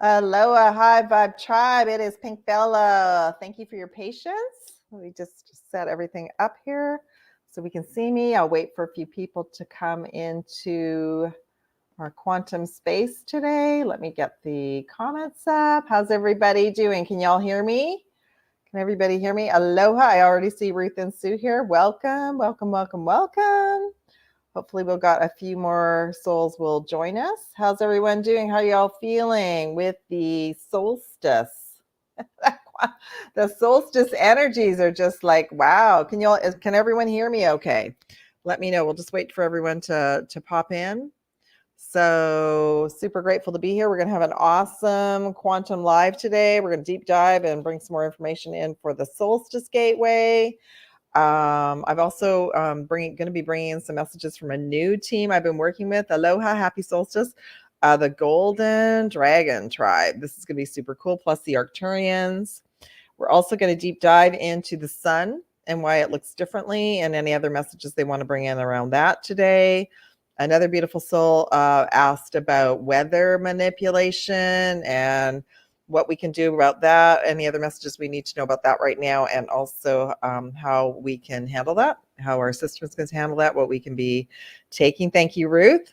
Aloha, hi Vibe Tribe. It is Pink Bella. Thank you for your patience. Let me just set everything up here so we can see me. I'll wait for a few people to come into our quantum space today. Let me get the comments up. How's everybody doing? Can y'all hear me? Can everybody hear me? Aloha. I already see Ruth and Sue here. Welcome, welcome, welcome, welcome. Hopefully we've got a few more souls will join us. How's everyone doing? How are y'all feeling with the solstice? The solstice energies are just like, wow. Can everyone hear me okay? Let me know. We'll just wait for everyone to pop in. So super grateful to be here. We're going to have an awesome quantum live today. We're going to deep dive and bring some more information in for the solstice gateway. I've also going to be bringing in some messages from a new team I've been working with. Aloha, happy solstice. The Golden Dragon Tribe. This is going to be super cool. Plus the Arcturians. We're also going to deep dive into the sun and why it looks differently and any other messages they want to bring in around that today. Another beautiful soul asked about weather manipulation and what we can do about that, any other messages we need to know about that right now, and also how we can handle that, how our system's going to handle that, what we can be taking. Thank you, Ruth.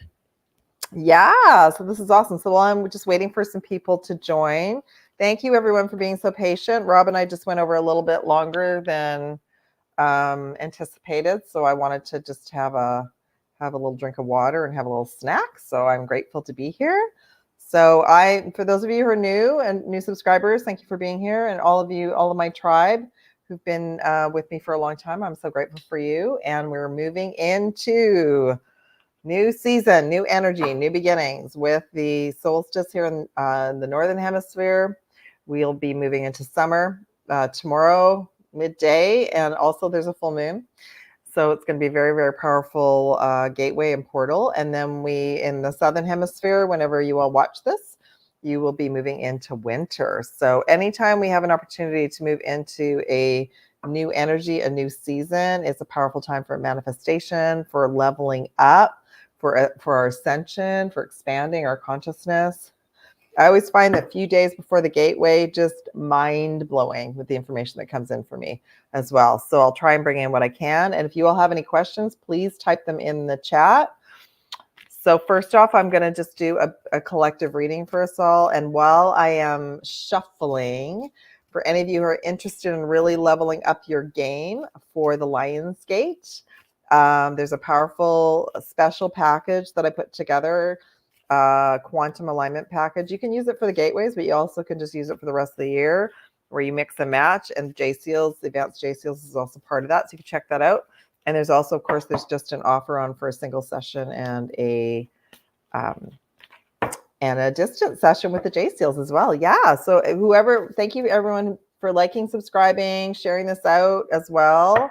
Yeah, so this is awesome. So while I'm just waiting for some people to join, thank you everyone for being so patient. Rob and I just went over a little bit longer than anticipated, so I wanted to just have a little drink of water and have a little snack. So I'm grateful to be here. So for those of you who are new and new subscribers, thank you for being here. And all of my tribe who've been with me for a long time, I'm so grateful for you. And we're moving into new season, new energy, new beginnings with the solstice here in the Northern Hemisphere. We'll be moving into summer tomorrow, midday, and also there's a full moon. So it's going to be a very, very powerful gateway and portal. And then in the Southern Hemisphere, whenever you all watch this, you will be moving into winter. So anytime we have an opportunity to move into a new energy, a new season, it's a powerful time for manifestation, for leveling up, for our ascension, for expanding our consciousness. I always find that few days before the gateway, just mind-blowing with the information that comes in for me as well. So I'll try and bring in what I can. And if you all have any questions, please type them in the chat. So first off, I'm going to just do a collective reading for us all. And while I am shuffling, for any of you who are interested in really leveling up your game for the Lionsgate, there's a powerful special package that I put together, quantum alignment package. You can use it for the gateways, but you also can just use it for the rest of the year, where you mix and match. And J-Seals, the advanced J-Seals is also part of that, so you can check that out. And there's also, of course, there's just an offer on for a single session and a distant session with the J-Seals as well. Yeah, so thank you everyone for liking, subscribing, sharing this out as well.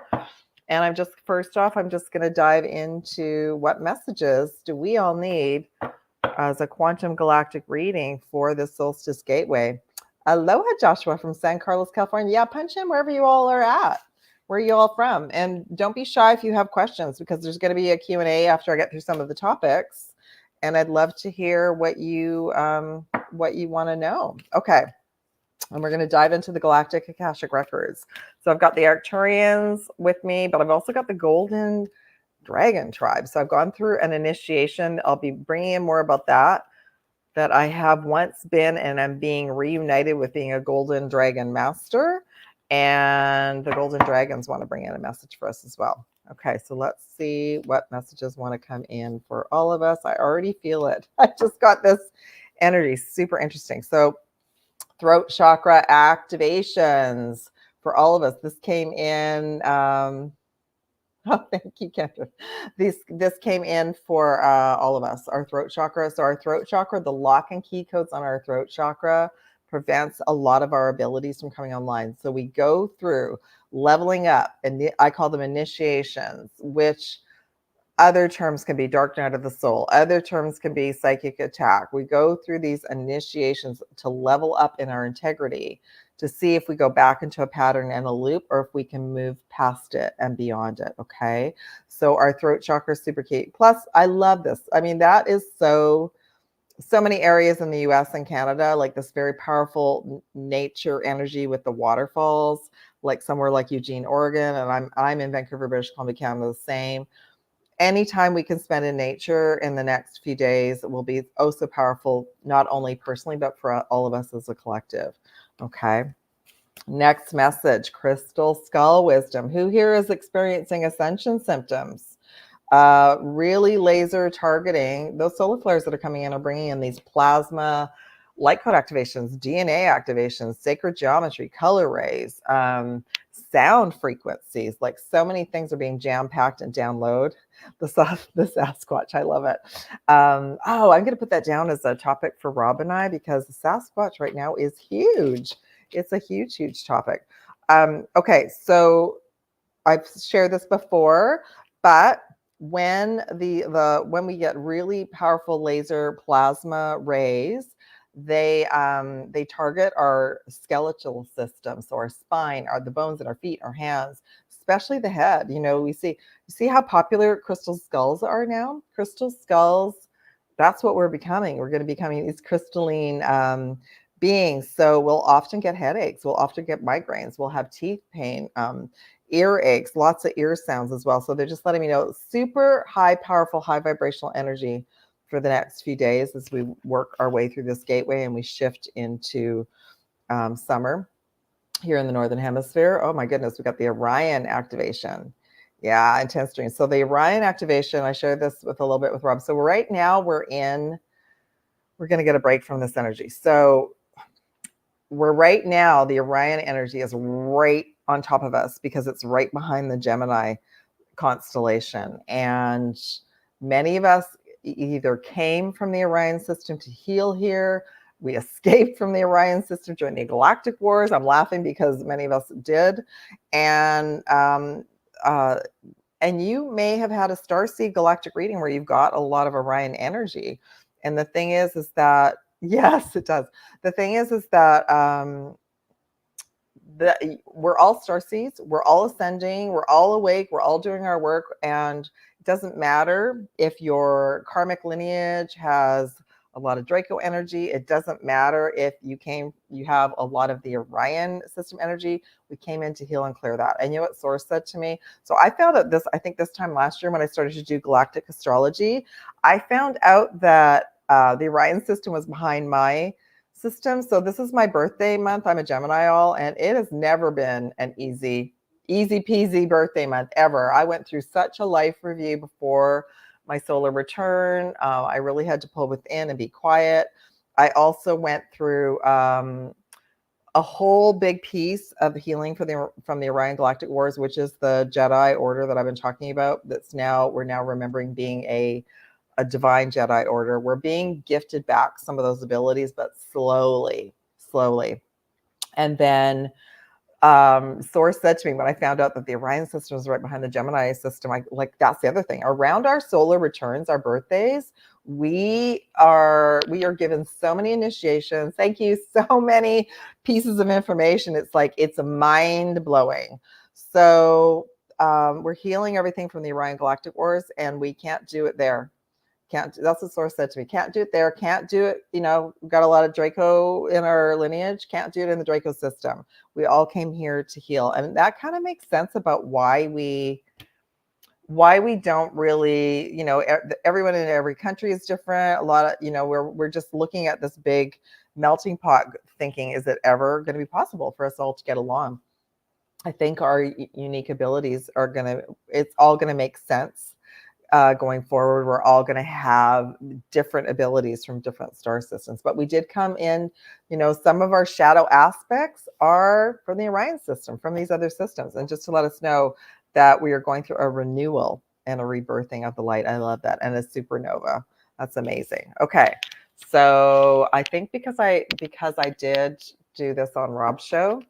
And first off, I'm just going to dive into what messages do we all need as a quantum galactic reading for the solstice gateway. Aloha, Joshua from San Carlos, California. Yeah, punch in wherever you all are at. Where are you all from? And don't be shy if you have questions, because there's going to be a Q&A after I get through some of the topics. And I'd love to hear what you want to know. Okay. And we're going to dive into the Galactic Akashic records. So I've got the Arcturians with me, but I've also got the Golden Dragon Tribe. So I've gone through an initiation. I'll be bringing in more about that I have once been, and I'm being reunited with being a Golden Dragon Master. And the Golden Dragons want to bring in a message for us as well. Okay, so let's see what messages want to come in for all of us. I already feel it. I just got this energy. Super interesting. So throat chakra activations for all of us. This came in. Oh, thank you, Kendra. This came in for all of us, our throat chakra. So our throat chakra, the lock and key codes on our throat chakra prevents a lot of our abilities from coming online. So we go through leveling up, and I call them initiations, which other terms can be dark night of the soul. Other terms can be psychic attack. We go through these initiations to level up in our integrity, to see if we go back into a pattern and a loop, or if we can move past it and beyond it. Okay. So our throat chakra is super key. Plus, I love this. I mean, that is so so many areas in the US and Canada, like this very powerful nature energy with the waterfalls, like somewhere like Eugene, Oregon, and I'm in Vancouver, British Columbia, Canada, the same. Anytime we can spend in nature in the next few days will be oh so powerful, not only personally, but for all of us as a collective. Okay. Next message, crystal skull wisdom. Who here is experiencing ascension symptoms? Really laser targeting. Those solar flares that are coming in are bringing in these plasma light code activations, DNA activations, sacred geometry, color rays, sound frequencies. Like so many things are being jam-packed and download. The Sasquatch, I love it. I'm going to put that down as a topic for Rob and I, because the Sasquatch right now is huge. It's a huge, huge topic. Okay, so I've shared this before, but when when we get really powerful laser plasma rays, they target our skeletal system, so our spine, the bones in our feet, our hands, especially the head. You know, you see how popular crystal skulls are now. Crystal skulls, that's what we're becoming. We're going to be becoming these crystalline beings. So we'll often get headaches. We'll often get migraines. We'll have teeth pain. Ear aches, lots of ear sounds as well. So they're just letting me know super high, powerful, high vibrational energy for the next few days as we work our way through this gateway and we shift into summer here in the Northern Hemisphere. Oh my goodness, we got the Orion activation. Yeah, intense dreams. So the Orion activation, I shared this with a little bit with Rob. So right now we're going to get a break from this energy. So we're right now, the Orion energy is right on top of us because it's right behind the Gemini constellation. And many of us either came from the Orion system to heal here. We escaped from the Orion system during the Galactic Wars. I'm laughing because many of us did. And you may have had a Starseed galactic reading where you've got a lot of Orion energy. And the thing is that, yes, it does. The thing is that we're all starseeds, we're all ascending, we're all awake, we're all doing our work, and it doesn't matter if your karmic lineage has a lot of Draco energy. It doesn't matter if you have a lot of the Orion system energy. We came in to heal and clear that. And you know what Source said to me? So I found out I think this time last year when I started to do galactic astrology, I found out that the Orion system was behind my system. So this is my birthday month. I'm a Gemini all, and it has never been an easy peasy birthday month ever. I went through such a life review before my solar return. I really had to pull within and be quiet. I also went through a whole big piece of healing from the Orion Galactic Wars, which is the Jedi Order that I've been talking about. We're now remembering being a divine Jedi Order. We're being gifted back some of those abilities, but slowly. And then Source said to me when I found out that the Orion system was right behind the Gemini system, that's the other thing. Around our solar returns, our birthdays, we are given so many initiations. Thank you. So many pieces of information. It's mind blowing. So we're healing everything from the Orion Galactic Wars, and we can't do it there. That's what Source said to me. Can't do it there. Can't do it. We've got a lot of Draco in our lineage. Can't do it in the Draco system. We all came here to heal. And that kind of makes sense about why we don't really, everyone in every country is different. A lot of, we're just looking at this big melting pot thinking, is it ever going to be possible for us all to get along? I think our unique abilities it's all going to make sense. Going forward, we're all going to have different abilities from different star systems. But we did come in, some of our shadow aspects are from the Orion system, from these other systems. And just to let us know that we are going through a renewal and a rebirthing of the light. I love that. And a supernova. That's amazing. Okay. So I think because I did do this on Rob's show.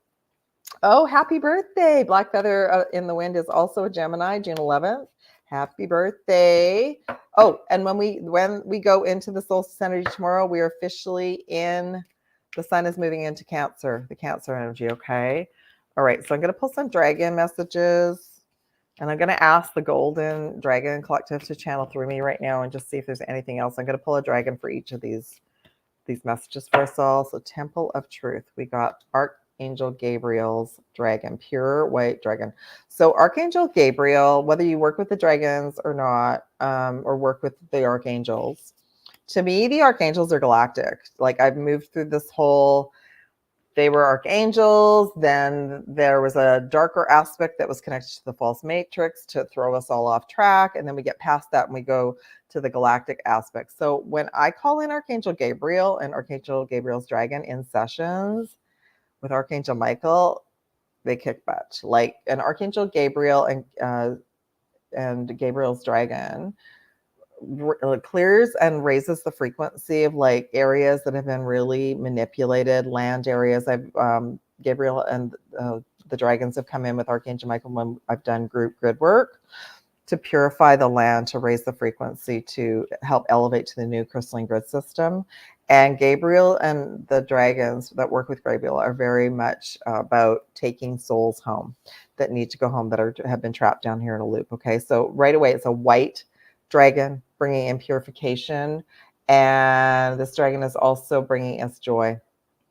Oh, happy birthday. Black Feather in the Wind is also a Gemini, June 11th. Happy birthday. Oh, and when we go into the solstice energy tomorrow, we are officially the sun is moving into Cancer, the Cancer energy, okay? All right, so I'm going to pull some dragon messages. And I'm going to ask the Golden Dragon Collective to channel through me right now and just see if there's anything else. I'm going to pull a dragon for each of these messages for us all. So Temple of Truth, we got Archangel Gabriel's dragon, pure white dragon. So Archangel Gabriel, whether you work with the dragons or not, or work with the archangels, to me, the archangels are galactic. Like I've moved through this whole, they were archangels. Then there was a darker aspect that was connected to the false matrix to throw us all off track. And then we get past that and we go to the galactic aspect. So when I call in Archangel Gabriel and Archangel Gabriel's dragon in sessions with Archangel Michael, they kick butt. Like an Archangel Gabriel and Gabriel's dragon clears and raises the frequency of like areas that have been really manipulated, land areas. I've Gabriel and the dragons have come in with Archangel Michael when I've done group grid work to purify the land, to raise the frequency, to help elevate to the new crystalline grid system. And Gabriel and the dragons that work with Gabriel are very much about taking souls home that need to go home, that have been trapped down here in a loop. Okay, so right away it's a white dragon bringing in purification, and this dragon is also bringing us joy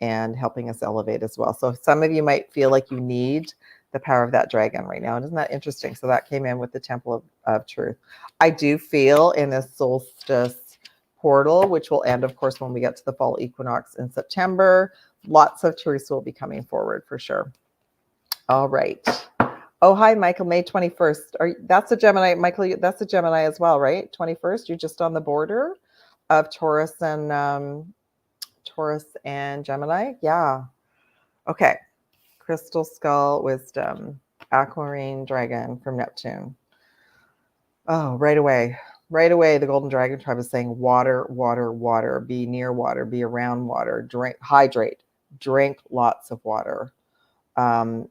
and helping us elevate as well. So some of you might feel like you need the power of that dragon right now. Isn't that interesting? So that came in with the Temple of Truth. I do feel in this solstice portal, which will end, of course, when we get to the fall equinox in September, lots of truths will be coming forward for sure. All right. Oh, hi, Michael, May 21st. That's a Gemini, Michael, that's a Gemini as well, right? 21st, you're just on the border of Taurus and Gemini. Yeah. Okay. Crystal Skull Wisdom, Aquamarine Dragon from Neptune. Oh, right away, the Golden Dragon tribe is saying water, water, water, be near water, be around water, drink, hydrate, drink lots of water.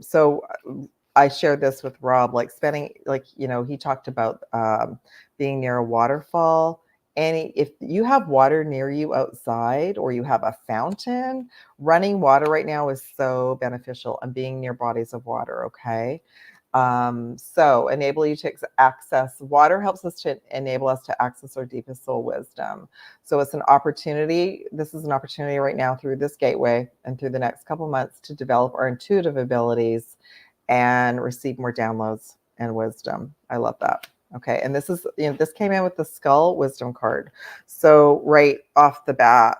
So I shared this with Rob, like spending, like, you know, he talked about being near a waterfall. And if you have water near you outside, or you have a fountain, running water right now is so beneficial, and being near bodies of water. Okay. So enable you to access water, helps us to enable us to access our deepest soul wisdom. So it's an opportunity. This is an opportunity right now through this gateway and through the next couple months to develop our intuitive abilities and receive more downloads and wisdom. I love that. Okay. And this is, you know, this came in with the Skull Wisdom card. So right off the bat,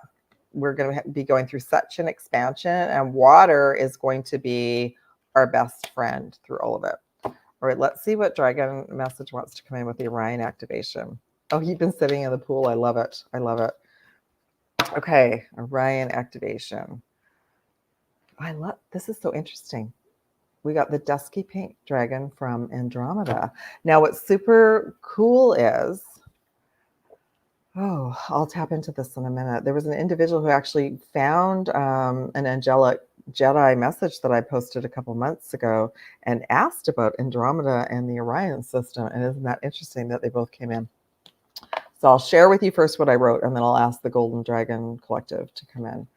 we're going to be going through such an expansion, and water is going to be our best friend through all of it. All right, let's see what dragon message wants to come in with the Orion activation. Oh, you've been sitting in the pool. I love it. I love it. Okay, Orion activation. This is so interesting. We got the dusky pink dragon from Andromeda. Now, what's super cool is, oh, I'll tap into this in a minute. There was an individual who actually found an angelic Jedi message that I posted a couple months ago and asked about Andromeda and the Orion system. And isn't that interesting that they both came in? So I'll share with you first what I wrote, and then I'll ask the Golden Dragon Collective to come in.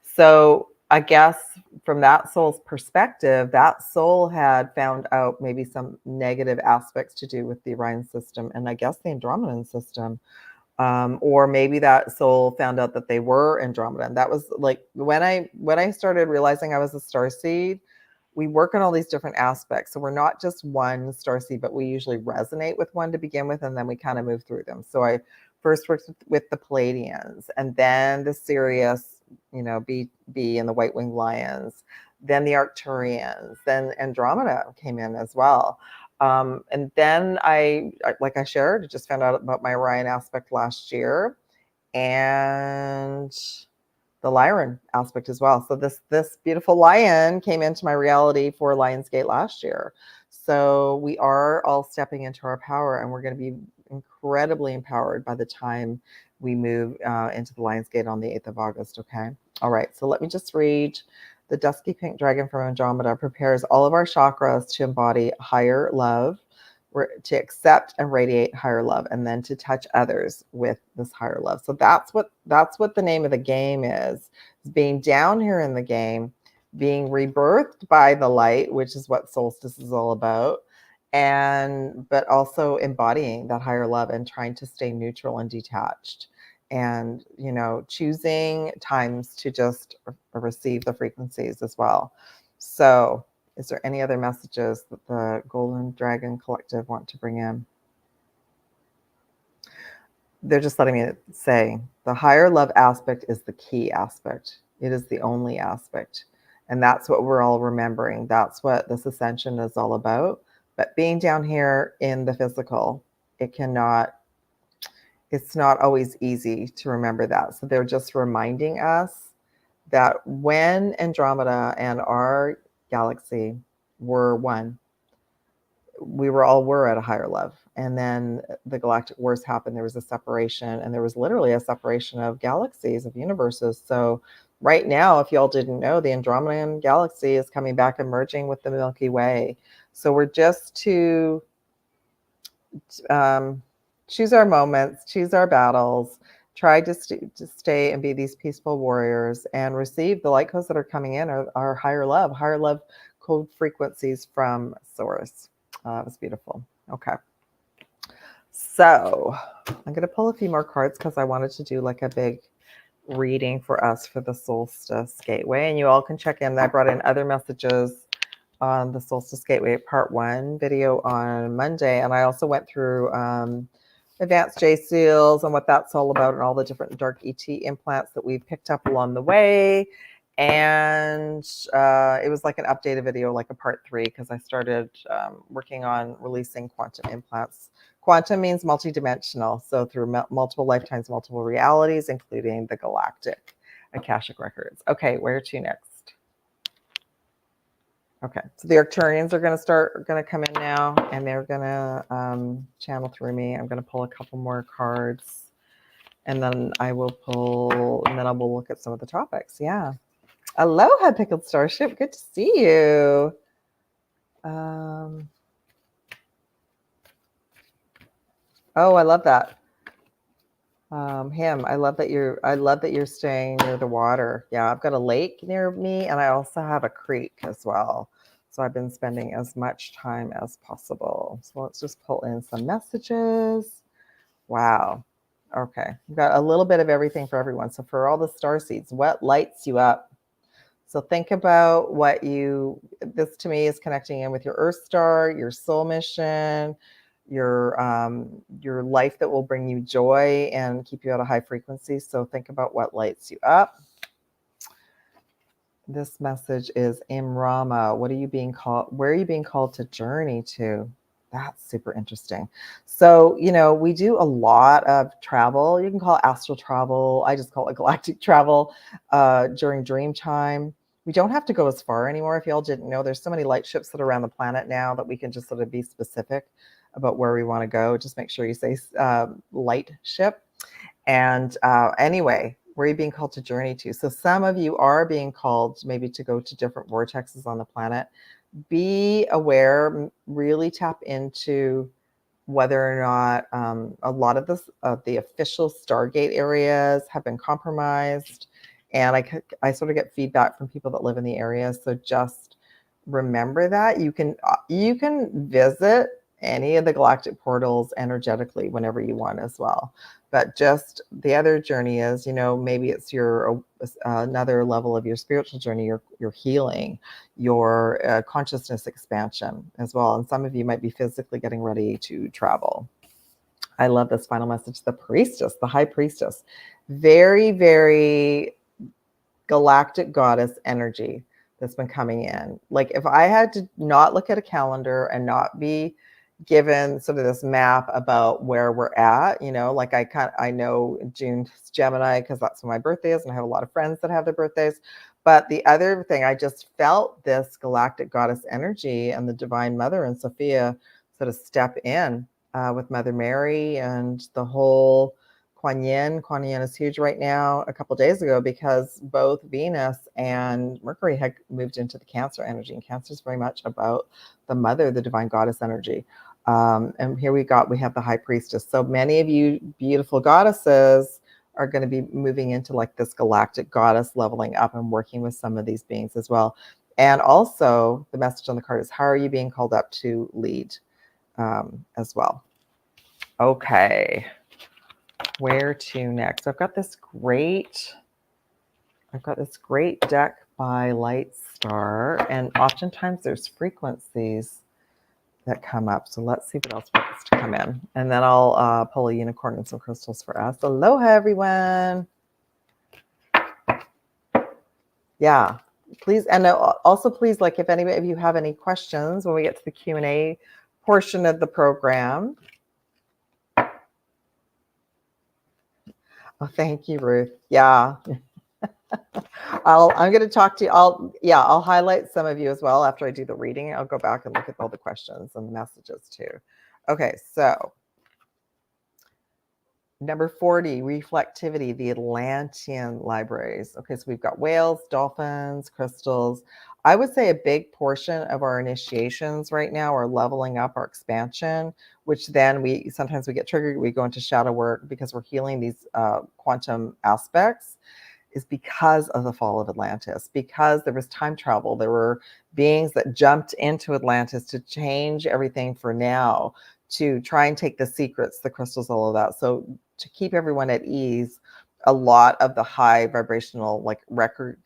So I guess from that soul's perspective, that soul had found out maybe some negative aspects to do with the Orion system, and I guess the Andromedan system. Or maybe that soul found out that they were Andromeda. And that was like when I started realizing I was a starseed. We work on all these different aspects. So we're not just one starseed, but we usually resonate with one to begin with, and then we kind of move through them. So I first worked with the Palladians, and then the Sirius, you know, B and the White-Winged Lions, then the Arcturians, then Andromeda came in as well. And then like I shared, just found out about my Orion aspect last year, and the Lyran aspect as well. So this beautiful lion came into my reality for Lionsgate last year. So we are all stepping into our power, and we're going to be incredibly empowered by the time we move into the Lionsgate on the 8th of August. Okay. All right. So let me just read. The dusky pink dragon from Andromeda prepares all of our chakras to embody higher love, to accept and radiate higher love, and then to touch others with this higher love. So that's what the name of the game is being down here in the game, being rebirthed by the light, which is what solstice is all about, but also embodying that higher love and trying to stay neutral and detached, and choosing times to just receive the frequencies as well. So is there any other messages that the Golden Dragon Collective want to bring in? They're just letting me say the higher love aspect is the key aspect. It is the only aspect. And that's what we're all remembering. That's what this ascension is all about. But being down here in the physical, it's not always easy to remember that. So they're just reminding us that when Andromeda and our galaxy were one, we were at a higher love. And then the galactic wars happened. There was a separation, and there was literally a separation of galaxies, of universes. So right now, if y'all didn't know, the Andromedan galaxy is coming back and merging with the Milky Way. So we're just to choose our moments, choose our battles, try to stay and be these peaceful warriors and receive the light codes that are coming in, our higher love code frequencies from source. That was beautiful. Okay. So I'm going to pull a few more cards because I wanted to do like a big reading for us for the Solstice Gateway. And you all can check in. I brought in other messages on the Solstice Gateway Part 1 video on Monday. And I also went through Advanced J Seals and what that's all about, and all the different dark ET implants that we picked up along the way. And it was like an updated video, like a part 3, because I started working on releasing quantum implants. Quantum means multidimensional, so through multiple lifetimes, multiple realities, including the Galactic Akashic records. Okay, where to next? Okay, so the Arcturians are going to come in now, and they're going to channel through me. I'm going to pull a couple more cards, and then I will look at some of the topics. Yeah. Aloha, Pickled Starship. Good to see you. Oh, I love that. I love that you're staying near the water. Yeah, I've got a lake near me, and I also have a creek as well. So I've been spending as much time as possible. So let's just pull in some messages. Wow. Okay, we've got a little bit of everything for everyone. So for all the starseeds, what lights you up? So think about this to me is connecting in with your Earth star, your soul mission, your life that will bring you joy and keep you at a high frequency. So think about what lights you up. This message is Imrama. What are you being called? Where are you being called to journey to? That's super interesting. So, we do a lot of travel. You can call it astral travel. I just call it galactic travel during dream time. We don't have to go as far anymore. If y'all didn't know, there's so many light ships that are around the planet now that we can just sort of be specific about where we want to go. Just make sure you say light ship. And anyway, where are you being called to journey to? So some of you are being called maybe to go to different vortexes on the planet. Be aware, really tap into whether or not a lot of the official Stargate areas have been compromised. And I sort of get feedback from people that live in the area. So just remember that you can visit any of the galactic portals energetically whenever you want as well. But just the other journey is, maybe it's your another level of your spiritual journey, your healing, your consciousness expansion as well. And some of you might be physically getting ready to travel. I love this final message. The priestess, the high priestess, very, very galactic goddess energy that's been coming in. Like if I had to not look at a calendar and not be given sort of this map about where we're at, like I know June's Gemini because that's when my birthday is, and I have a lot of friends that have their birthdays. But the other thing, I just felt this galactic goddess energy and the Divine Mother and Sophia sort of step in with Mother Mary and the whole Kuan Yin. Kuan Yin is huge right now. A couple of days ago, because both Venus and Mercury had moved into the Cancer energy, and Cancer is very much about the Mother, the Divine Goddess energy. And here we have the High Priestess. So many of you beautiful goddesses are going to be moving into like this galactic goddess leveling up and working with some of these beings as well. And also the message on the card is, how are you being called up to lead? as well. Okay, where to next? I've got this great deck by Light Star, and oftentimes there's frequencies that come up. So let's see what else wants to come in, and then I'll pull a unicorn and some crystals for us. Aloha, everyone. Yeah, please, and also please, like, if anybody of you have any questions when we get to the Q&A portion of the program. Oh, thank you, Ruth. Yeah. I'm going to talk to you. I'll highlight some of you as well after I do the reading. I'll go back and look at all the questions and the messages too. Okay, so number 40, reflectivity, the Atlantean libraries. Okay, so we've got whales, dolphins, crystals. I would say a big portion of our initiations right now are leveling up our expansion, which then sometimes we get triggered. We go into shadow work because we're healing these quantum aspects, is because of the fall of Atlantis, because there was time travel. There were beings that jumped into Atlantis to change everything for now, to try and take the secrets, the crystals, all of that. So to keep everyone at ease, a lot of the high vibrational, like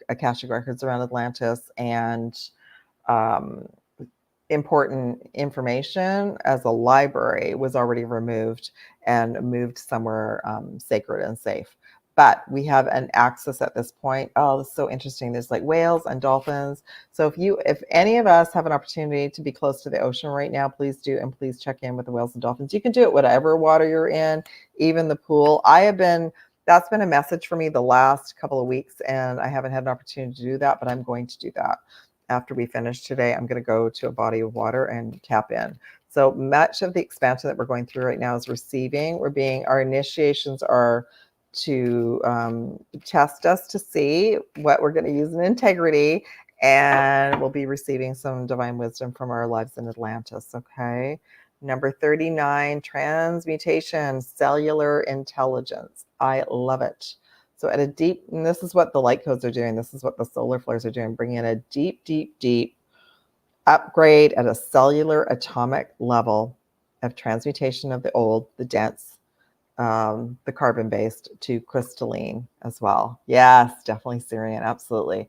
Akashic records around Atlantis and important information as a library was already removed and moved somewhere sacred and safe. But we have an access at this point. Oh, that's so interesting. There's like whales and dolphins. So if any of us have an opportunity to be close to the ocean right now, please do. And please check in with the whales and dolphins. You can do it whatever water you're in, even the pool. That's been a message for me the last couple of weeks, and I haven't had an opportunity to do that, but I'm going to do that. After we finish today, I'm going to go to a body of water and tap in. So much of the expansion that we're going through right now is receiving. Our initiations are to test us to see what we're going to use in integrity, and we'll be receiving some divine wisdom from our lives in Atlantis. Okay. Number 39, transmutation, cellular intelligence. I love it. So at a deep, and this is what the light codes are doing. This is what the solar flares are doing, bringing in a deep, deep, deep upgrade at a cellular atomic level of transmutation of the old, the dense, the carbon-based to crystalline as well. Yes, definitely Syrian, absolutely.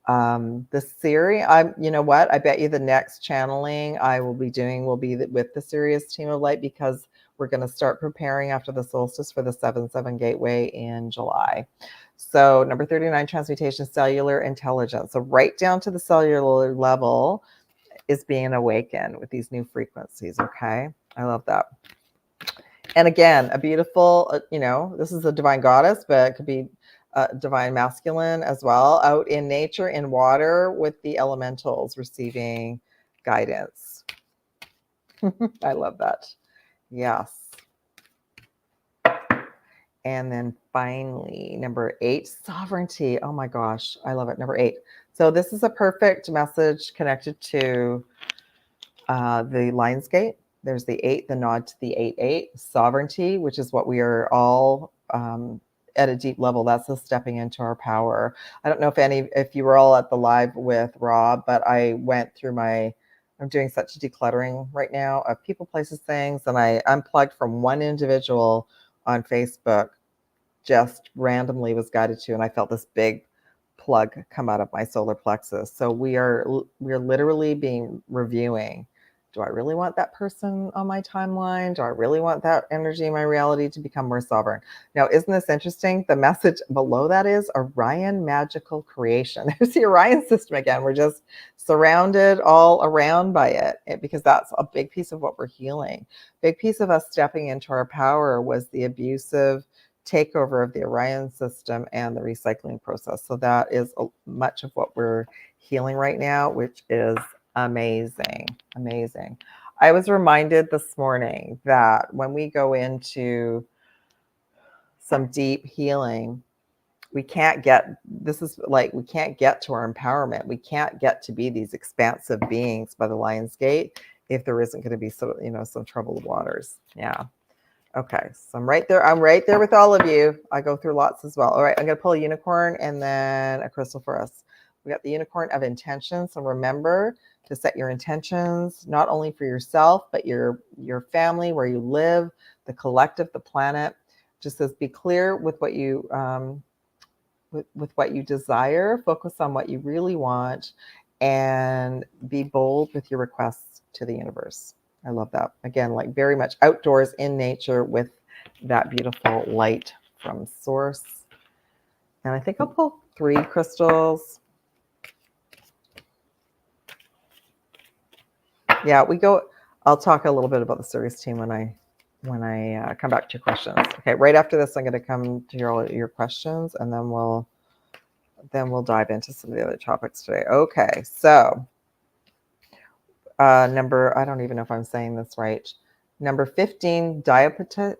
The Syrian, you know what? I bet you the next channeling I will be doing will be with the Sirius team of light, because we're going to start preparing after the solstice for the 7/7 gateway in July. So number 39, transmutation, cellular intelligence. So right down to the cellular level is being awakened with these new frequencies. Okay. I love that. And again, a beautiful, this is a divine goddess, but it could be divine masculine as well, out in nature, in water, with the elementals receiving guidance. I love that. Yes. And then finally, number 8, sovereignty. Oh my gosh, I love it. Number 8. So this is a perfect message connected to the Lionsgate. There's the 8, the nod to the 8/8, sovereignty, which is what we are all at a deep level. That's us stepping into our power. I don't know if you were all at the live with Rob, but I went through I'm doing such a decluttering right now of people, places, things, and I unplugged from one individual on Facebook, just randomly was guided to, and I felt this big plug come out of my solar plexus. So we're literally reviewing. Do I really want that person on my timeline? Do I really want that energy in my reality to become more sovereign? Now, isn't this interesting? The message below that is Orion magical creation. There's the Orion system again. We're just surrounded all around by it, because that's a big piece of what we're healing. Big piece of us stepping into our power was the abusive takeover of the Orion system and the recycling process. So that is much of what we're healing right now, which is amazing. Amazing. I was reminded this morning that when we go into some deep healing, we can't get to our empowerment. We can't get to be these expansive beings by the Lion's Gate if there isn't going to be some troubled waters. Yeah. Okay. So I'm right there with all of you. I go through lots as well. All right. I'm going to pull a unicorn and then a crystal for us. We got the unicorn of intention. So remember to set your intentions, not only for yourself, but your family, where you live, the collective, the planet. Just says, be clear with what you with what you desire, focus on what you really want, and be bold with your requests to the universe. I love that. Again, like very much outdoors in nature with that beautiful light from source. And I think I'll pull 3 crystals. Yeah, I'll talk a little bit about the Sirius team when I come back to your questions. Okay, right after this, I'm going to come to your questions, and then we'll dive into some of the other topics today. Okay, so I don't even know if I'm saying this right. Number 15, diapetus,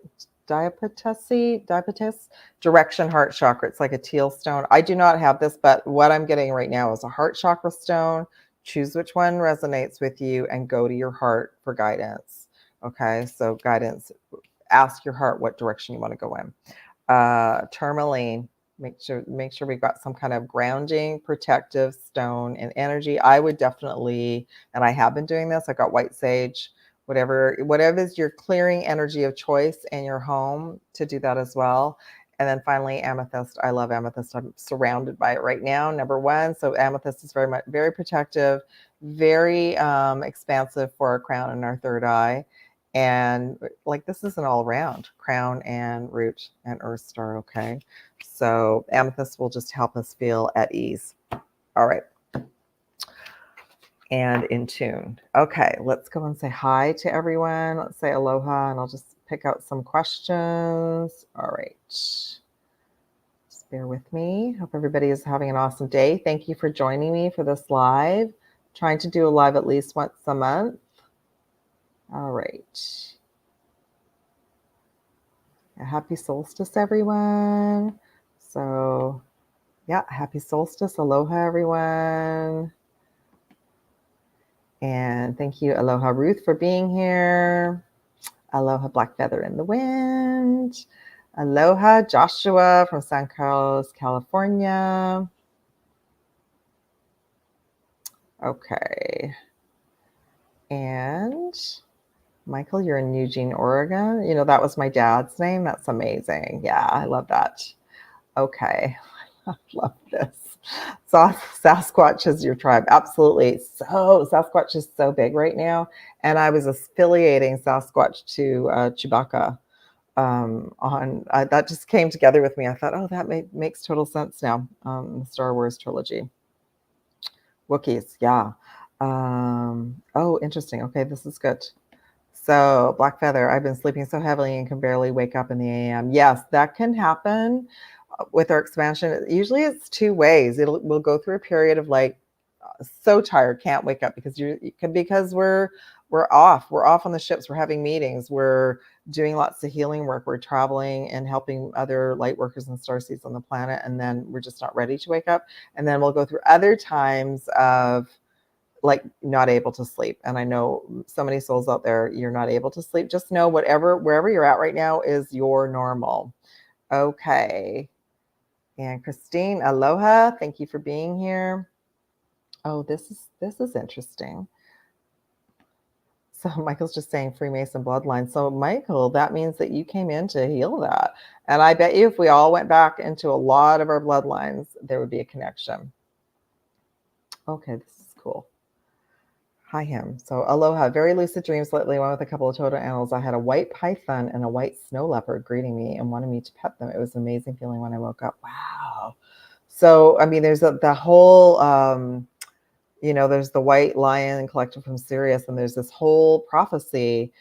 direction heart chakra. It's like a teal stone. I do not have this, but what I'm getting right now is a heart chakra stone. Choose which one resonates with you and go to your heart for guidance. Okay, so guidance, ask your heart what direction you want to go in. Tourmaline, make sure we've got some kind of grounding, protective stone and energy. I would definitely, and I have been doing this, I got white sage, whatever is your clearing energy of choice in your home, to do that as well. And then finally, amethyst. I love amethyst. I'm surrounded by it right now, number 1. So amethyst is very protective, very expansive for our crown and our third eye. And like, this is an all around crown and root and earth star. Okay. So amethyst will just help us feel at ease. All right. And in tune. Okay. Let's go and say hi to everyone. Let's say aloha, and I'll just pick out some questions. All right. Just bear with me. Hope everybody is having an awesome day. Thank you for joining me for this live. I'm trying to do a live at least once a month. All right. Happy solstice, everyone. So, yeah, happy solstice. Aloha, everyone. And thank you, Aloha Ruth, for being here. Aloha Black Feather in the Wind. Aloha Joshua from San Carlos, California. Okay. And Michael, you're in Eugene, Oregon. You know, that was my dad's name. That's amazing. Yeah, I love that. Okay. I love this. So Sasquatch is your tribe. Absolutely. So Sasquatch is so big right now. And I was affiliating Sasquatch to Chewbacca that just came together with me. I thought, oh, that makes total sense now. The Star Wars trilogy. Wookiees, yeah. Oh, interesting. Okay, this is good. So Black Feather, I've been sleeping so heavily and can barely wake up in the AM. Yes, that can happen with our expansion. Usually it's 2 ways. We'll go through a period of like so tired, can't wake up because we're off on the ships. We're having meetings. We're doing lots of healing work. We're traveling and helping other light workers and starseeds on the planet. And then we're just not ready to wake up. And then we'll go through other times of like not able to sleep. And I know so many souls out there, you're not able to sleep. Just know wherever you're at right now is your normal. Okay. And Christine, aloha. Thank you for being here. Oh, this is interesting. So Michael's just saying Freemason bloodline. So Michael, that means that you came in to heal that. And I bet you if we all went back into a lot of our bloodlines, there would be a connection. Okay, this is cool. Hi, him. So aloha, very lucid dreams lately, one with a couple of totem animals. I had a white python and a white snow leopard greeting me and wanted me to pet them. It was an amazing feeling when I woke up. Wow. So, I mean, there's the whole, there's the white lion collected from Sirius, and there's this whole prophecy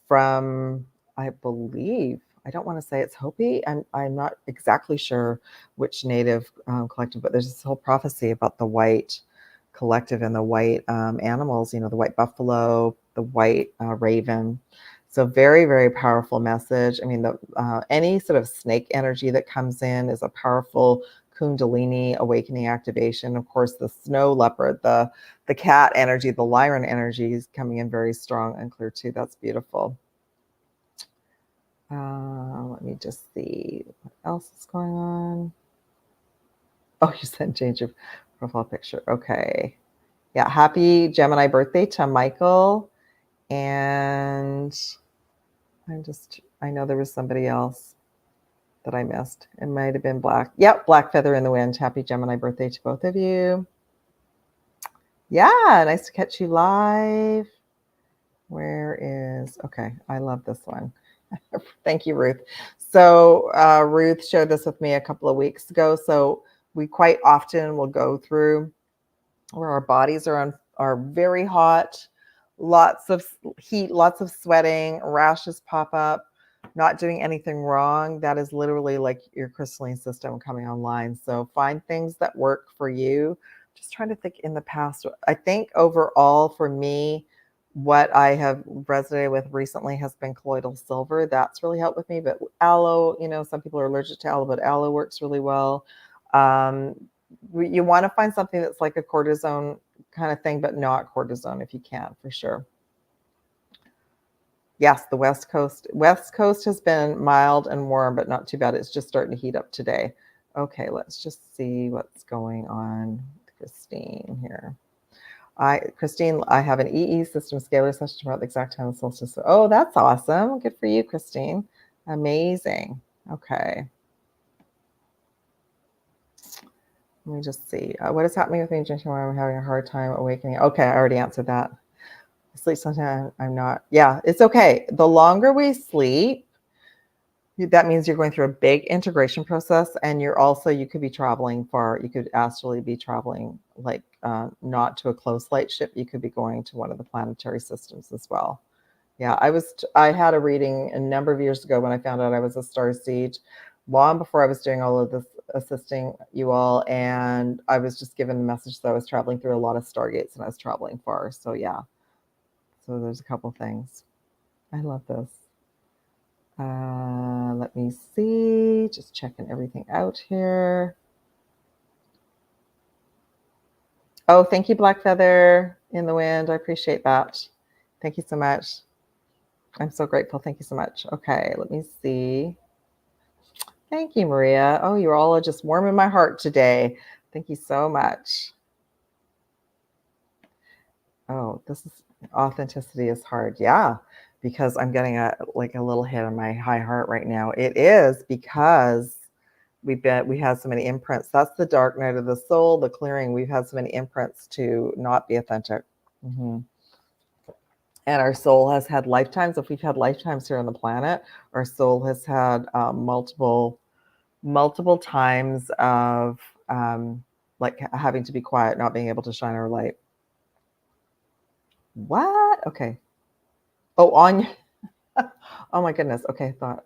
from, I believe, I don't want to say it's Hopi. I'm not exactly sure which native collective, but there's this whole prophecy about the white collective and the white animals, the white buffalo, the white raven. So very, very powerful message. I mean, any sort of snake energy that comes in is a powerful Kundalini awakening activation. Of course, the snow leopard, the cat energy, the Lyran energy is coming in very strong and clear too. That's beautiful. Let me just see what else is going on. Oh, you said change your profile picture. Okay. Yeah, happy Gemini birthday to Michael. And I know there was somebody else that I missed. It might have been Black. Yep, Black Feather in the Wind. Happy Gemini birthday to both of you. Yeah, nice to catch you live. Okay, I love this one. Thank you, Ruth. So Ruth shared this with me a couple of weeks ago. So we quite often will go through where our bodies are very hot, lots of heat, lots of sweating, rashes pop up, not doing anything wrong. That is literally like your crystalline system coming online. So find things that work for you. Just trying to think in the past. I think overall for me, what I have resonated with recently has been colloidal silver. That's really helped with me. But aloe, some people are allergic to aloe, but aloe works really well. You want to find something that's like a cortisone kind of thing, but not cortisone if you can, for sure. Yes, the West Coast. West Coast has been mild and warm, but not too bad. It's just starting to heat up today. Okay, let's just see what's going on with Christine here. Christine, I have an EE system scalar session about the exact time of solstice. Oh, that's awesome. Good for you, Christine. Amazing. Okay. Let me just see. What is happening with me, Jennifer? I'm having a hard time awakening. Okay, I already answered that. I sleep sometimes. I'm not. Yeah, it's okay. The longer we sleep, that means you're going through a big integration process, and you could be traveling far. You could astrally be traveling like not to a close light ship. You could be going to one of the planetary systems as well. Yeah, I had a reading a number of years ago when I found out I was a starseed, long before I was doing all of this assisting you all, and I was just given the message that I was traveling through a lot of stargates and I was traveling far. So yeah, so there's a couple things. I love this. Let me see, just checking everything out here. Oh, thank you, Black Feather in the Wind. I appreciate that. Thank you so much. I'm so grateful. Thank you so much. Okay, let me see. Thank you, Maria. Oh, you're all just warming my heart today. Thank you so much. Oh, this is authenticity is hard. Yeah, because I'm getting a little hit on my high heart right now. It is because we had so many imprints. That's the dark night of the soul, the clearing. We've had so many imprints to not be authentic. And our soul has had lifetimes. If we've had lifetimes here on the planet, our soul has had multiple times of like having to be quiet, not being able to shine our light. What? Okay. Oh, on. Oh my goodness. Okay, thought.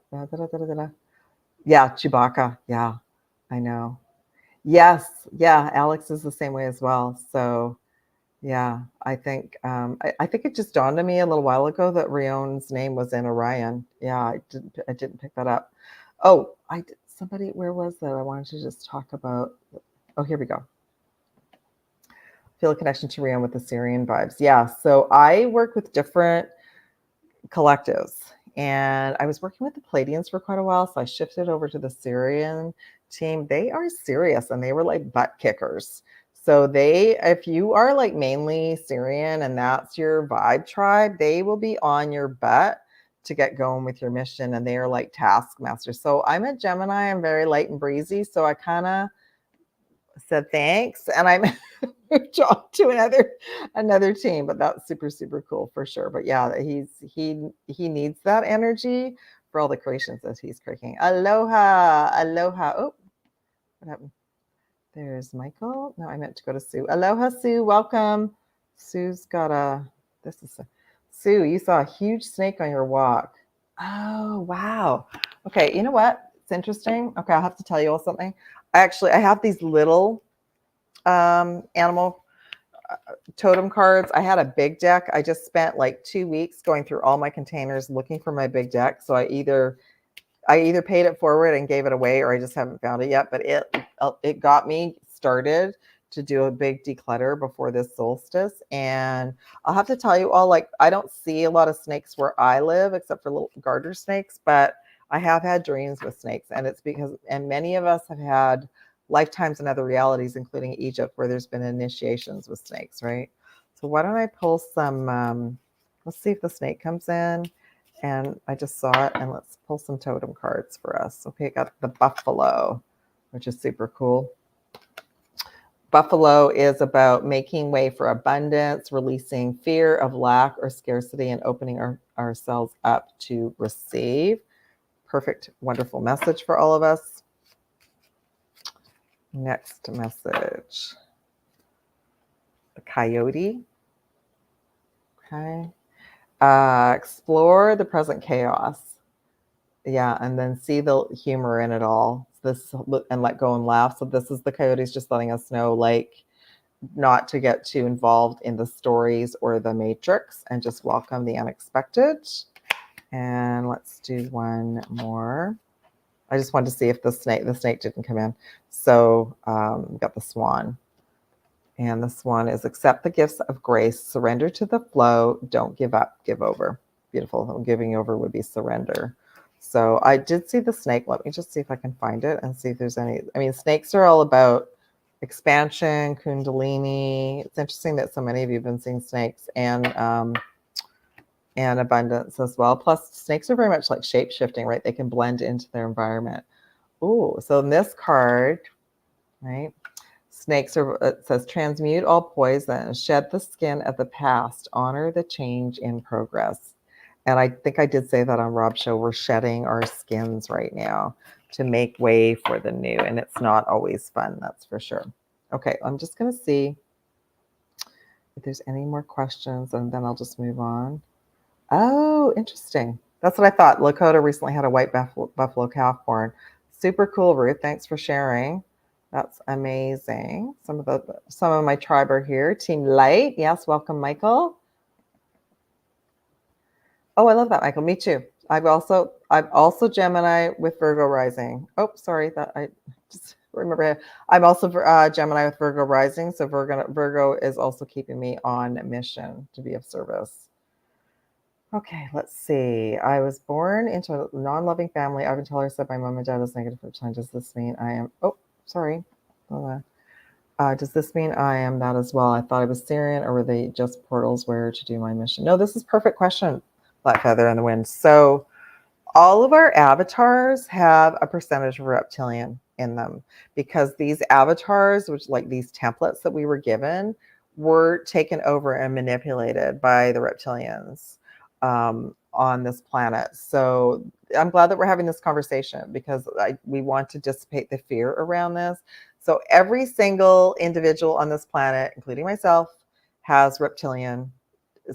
Yeah, Chewbacca. Yeah, I know. Yes, yeah. Alex is the same way as well. So, yeah, I think I think it just dawned on me a little while ago that Rion's name was in Orion. Yeah, I didn't pick that up. Oh, somebody. Where was that? I wanted to just talk about. Oh, here we go. Feel a connection to Rion with the Syrian vibes. Yeah, so I work with different collectives, and I was working with the Palladians for quite a while, so I shifted over to the Syrian team. They are serious, and they were like butt kickers. So if you are like mainly Syrian and that's your vibe tribe, they will be on your butt to get going with your mission, and they are like taskmasters. So I'm a Gemini. I'm very light and breezy, so I kind of said thanks, and I moved on to another team. But that's super, super cool for sure. But yeah, he needs that energy for all the creations that he's creating. Aloha, aloha. Oh, what happened? There's Michael. No, I meant to go to Sue. Aloha, Sue. Welcome. Sue's got Sue, you saw a huge snake on your walk. Oh, wow. Okay, you know what? It's interesting. Okay, I'll have to tell you all something. I have these little animal totem cards. I had a big deck. I just spent like 2 weeks going through all my containers looking for my big deck. So I either paid it forward and gave it away, or I just haven't found it yet. But it got me started to do a big declutter before this solstice. And I'll have to tell you all, like, I don't see a lot of snakes where I live, except for little garter snakes, but I have had dreams with snakes. And it's and many of us have had lifetimes in other realities, including Egypt, where there's been initiations with snakes, right? So why don't I pull some, let's see if the snake comes in. And I just saw it, and let's pull some totem cards for us. Okay, I got the buffalo, which is super cool. Buffalo is about making way for abundance, releasing fear of lack or scarcity, and opening ourselves up to receive. Perfect, wonderful message for all of us. Next message. The coyote. Okay. Explore the present chaos. Yeah, and then see the humor in it all. This and let go and laugh. So this is the coyotes just letting us know, like, not to get too involved in the stories or the matrix, and just welcome the unexpected. And let's do one more. I just wanted to see if the snake didn't come in. So got the swan. And the swan is accept the gifts of grace, surrender to the flow, don't give up, give over. Beautiful. Giving over would be surrender. So I did see the snake. Let me just see if I can find it and see if there's any. I mean, snakes are all about expansion, kundalini. It's interesting that so many of you have been seeing snakes and abundance as well. Plus, snakes are very much like shape-shifting, right? They can blend into their environment. Ooh, so in this card, right? Snakes are, it says, transmute all poison, shed the skin of the past, honor the change in progress. And I think I did say that on Rob's show. We're shedding our skins right now to make way for the new. And it's not always fun, that's for sure. Okay, I'm just going to see if there's any more questions, and then I'll just move on. Oh, interesting. That's what I thought. Lakota recently had a white buffalo calf born. Super cool, Ruth. Thanks for sharing. That's amazing. Some of my tribe are here. Team Light. Yes, welcome, Michael. Oh, I love that, Michael. Me too. I'm also Gemini with Virgo rising. Oh, sorry, that I just remember. I'm also Gemini with Virgo rising. So Virgo is also keeping me on mission to be of service. Okay, let's see. I was born into a non-loving family. Ivan Teller said my mom and dad was negative for time. Does this mean I am? Oh, sorry. Does this mean I am that as well? I thought I was Syrian, or were they just portals where to do my mission? No, this is a perfect question, Black Feather in the Wind. So all of our avatars have a percentage of reptilian in them, because these avatars, which like these templates that we were given, were taken over and manipulated by the reptilians on this planet. So I'm glad that we're having this conversation, because we want to dissipate the fear around this. So every single individual on this planet, including myself, has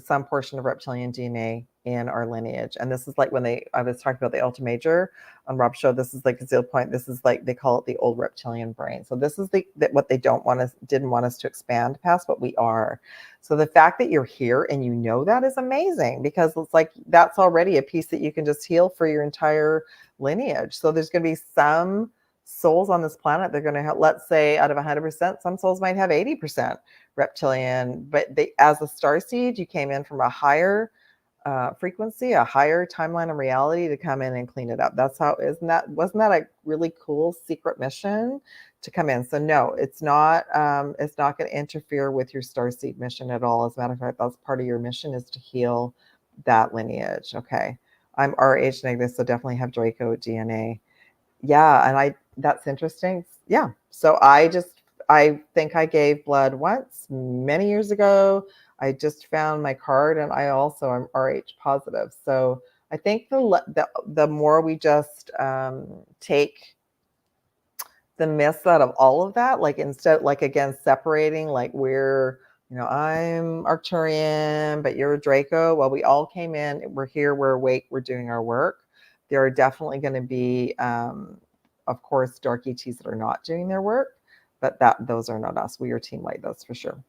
some portion of reptilian DNA in our lineage. And this is like when I was talking about the Alta Major on Rob's show. This is like a 0 point. This is like, they call it the old reptilian brain. So this is what they didn't want us to expand past what we are. So the fact that you're here and you know that is amazing, because it's like, that's already a piece that you can just heal for your entire lineage. So there's going to be some souls on this planet. They're going to have, let's say out of 100%, some souls might have 80% reptilian, but as a starseed, you came in from a higher frequency, a higher timeline of reality to come in and clean it up. That's how, wasn't that a really cool secret mission to come in? So no, it's not going to interfere with your starseed mission at all. As a matter of fact, that's part of your mission, is to heal that lineage. Okay. I'm RH negative, so definitely have Draco DNA. Yeah, and that's interesting. Yeah. So I think I gave blood once many years ago. I just found my card, and I also am RH positive. So I think the more we just take the myths out of all of that, like instead, like again, separating, like I'm Arcturian, but you're a Draco. Well, we all came in, we're here, we're awake, we're doing our work. There are definitely going to be, of course, dark ETs that are not doing their work, but those are not us. We are Team Light, that's for sure.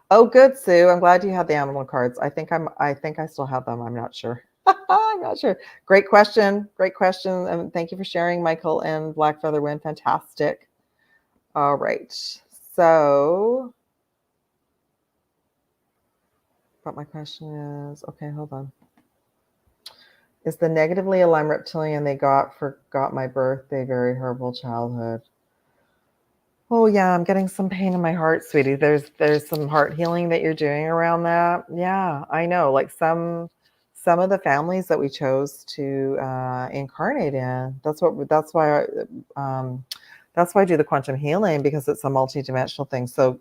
Oh, good, Sue. I'm glad you had the animal cards. I think I still have them. I'm not sure. I'm not sure. Great question. Great question. And thank you for sharing, Michael and Black Feather Wind. Fantastic. All right. So, what my question is, okay, hold on. Is the negatively aligned reptilian they forgot my birthday, very horrible childhood? Oh yeah, I'm getting some pain in my heart, sweetie. There's some heart healing that you're doing around that. Yeah, I know. Like some of the families that we chose to incarnate in. That's why I do the quantum healing, because it's a multidimensional thing. So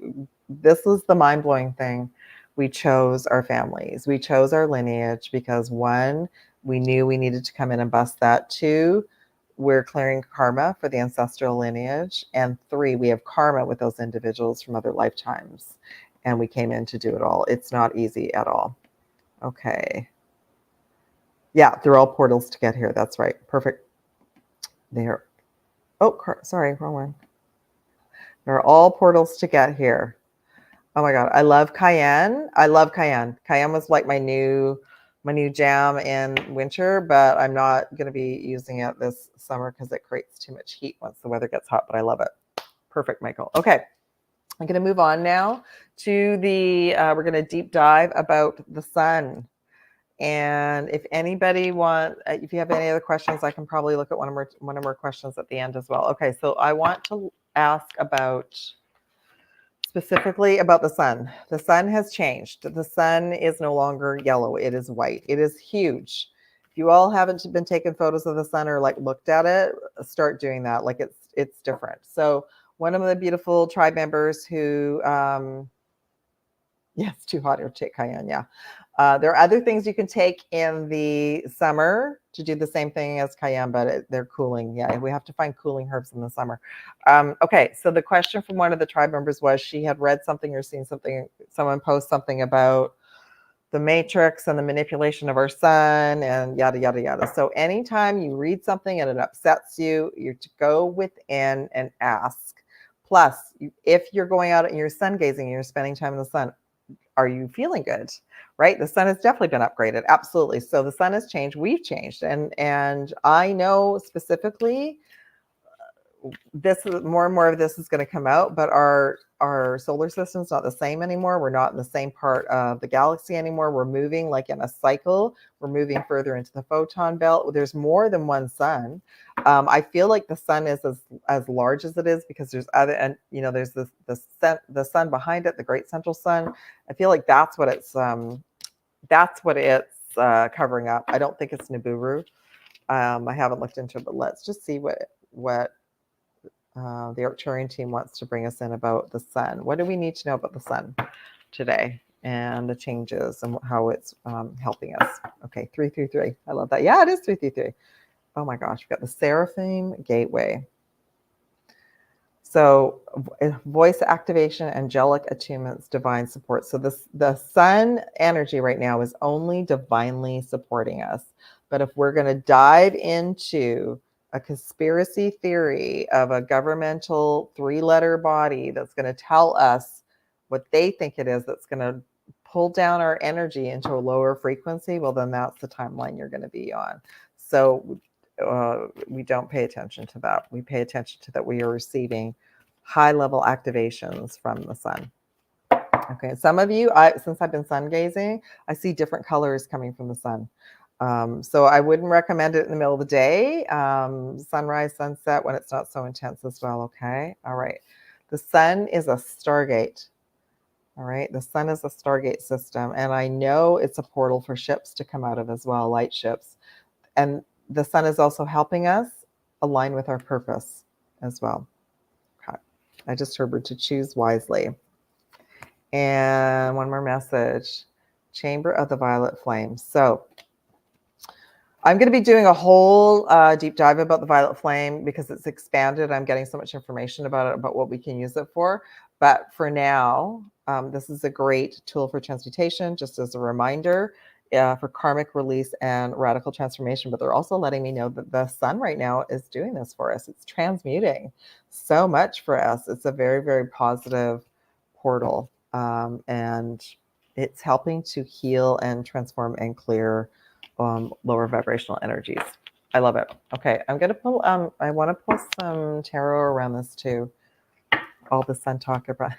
this is the mind-blowing thing. We chose our families. We chose our lineage because one, we knew we needed to come in and bust that. Two, we're clearing karma for the ancestral lineage. And three, we have karma with those individuals from other lifetimes. And we came in to do it all. It's not easy at all. Okay. Yeah, they're all portals to get here. That's right. Perfect. There. Oh, sorry, wrong one. They're all portals to get here. Oh my God, I love Cayenne. I love Cayenne. Cayenne was like my new jam in winter, but I'm not going to be using it this summer because it creates too much heat once the weather gets hot, but I love it. Perfect, Michael. Okay, I'm going to move on now to we're going to deep dive about the sun. And if anybody if you have any other questions, I can probably look at one of more questions at the end as well. Okay, so I want to ask specifically about the sun. The sun has changed. The sun is no longer yellow. It is white. It is huge. If you all haven't been taking photos of the sun or like looked at it, start doing that. Like it's different. So one of the beautiful tribe members who, yeah, it's too hot to take Cayenne. Yeah. There are other things you can take in the summer to do the same thing as Cayenne, but they're cooling. Yeah, we have to find cooling herbs in the summer. Okay, so the question from one of the tribe members was she had read something or seen something, someone post something about the matrix and the manipulation of our sun and yada, yada, yada. So anytime you read something and it upsets you, you're to go within and ask. Plus, if you're going out and you're sun gazing and you're spending time in the sun, are you feeling good? Right? The sun has definitely been upgraded. Absolutely. So the sun has changed. We've changed. And I know specifically this is more and more of this is going to come out, but our solar system's not the same anymore. We're not in the same part of the galaxy anymore. We're moving like in a cycle. We're moving further into the photon belt. There's more than one sun. I feel like the sun is as large as it is because there's other, and you know, there's the sun behind it, the great central sun. I feel like that's what it's covering up. I don't think it's Nibiru. I haven't looked into it, but let's just see what the Arcturian team wants to bring us in about the sun. What do we need to know about the sun today and the changes and how it's helping us? Okay, 333. I love that. Yeah, it is 333. Oh my gosh, we've got the Seraphim Gateway. So voice activation, angelic attunements, divine support. So the sun energy right now is only divinely supporting us. But if we're going to dive into a conspiracy theory of a governmental 3-letter body that's going to tell us what they think it is, that's going to pull down our energy into a lower frequency, well, then that's the timeline you're going to be on. So we don't pay attention to that. We pay attention to that we are receiving high-level activations from the sun. Okay, some of you, since I've been sun gazing, I see different colors coming from the sun. So I wouldn't recommend it in the middle of the day, sunrise, sunset, when it's not so intense as well, okay? All right. The sun is a stargate. All right. The sun is a stargate system, and I know it's a portal for ships to come out of as well, light ships. And the sun is also helping us align with our purpose as well. Okay. I just heard we're to choose wisely. And one more message, Chamber of the Violet Flame. So I'm going to be doing a whole deep dive about the violet flame because it's expanded. I'm getting so much information about it, about what we can use it for. But for now, this is a great tool for transmutation, just as a reminder, for karmic release and radical transformation. But they're also letting me know that the sun right now is doing this for us. It's transmuting so much for us. It's a very, very positive portal. And it's helping to heal and transform and clear lower vibrational energies. I love it. Okay, I'm gonna pull. I want to pull some tarot around this too. All the sun talk about.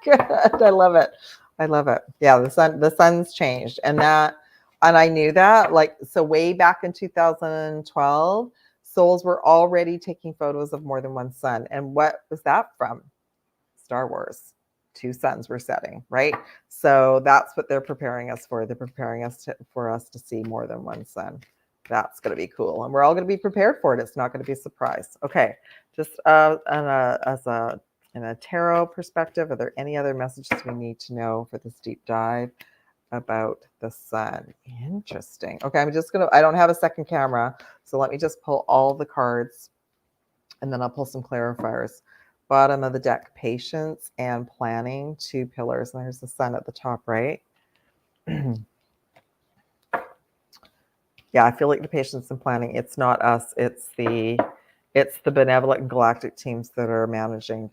Good. I love it. I love it. Yeah, the sun's changed, and I knew that. Like, so way back in 2012, souls were already taking photos of more than one sun. And what was that from? Star Wars. 2 suns we're setting, right? So that's what they're preparing us for. They're preparing us for us to see more than one sun. That's going to be cool. And we're all going to be prepared for it. It's not going to be a surprise. Okay. Just in a tarot perspective, are there any other messages we need to know for this deep dive about the sun? Interesting. Okay. I don't have a second camera. So let me just pull all the cards and then I'll pull some clarifiers. Bottom of the deck, patience and planning, 2 pillars. And there's the sun at the top, right? Yeah, I feel like the patience and planning, it's not us, it's the benevolent and galactic teams that are managing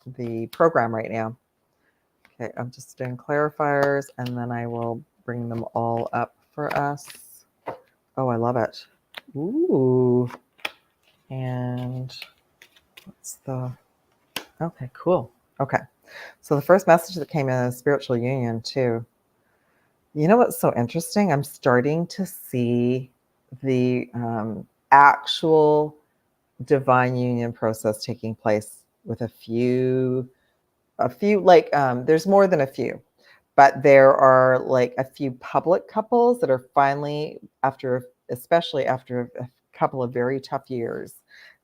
the program right now. Okay, I'm just doing clarifiers and then I will bring them all up for us. Oh, I love it. Ooh. And what's the... Okay, cool. Okay. So the first message that came in is spiritual union too. You know what's so interesting? I'm starting to see the actual divine union process taking place with a few like there's more than a few, but there are like a few public couples that are finally, especially after a couple of very tough years,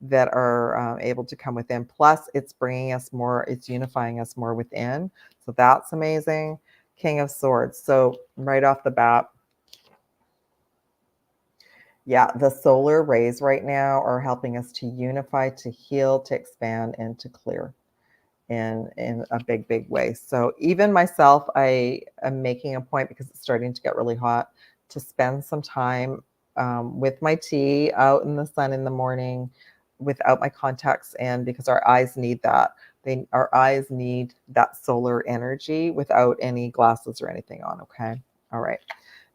that are able to come within. Plus it's bringing us more, it's unifying us more within. So that's amazing. King of Swords. So right off the bat, yeah, the solar rays right now are helping us to unify, to heal, to expand, and to clear in a big, big way. So even myself, I am making a point, because it's starting to get really hot, to spend some time with my tea out in the sun in the morning without my contacts in, because our eyes need that. Our eyes need that solar energy without any glasses or anything on. Okay. All right.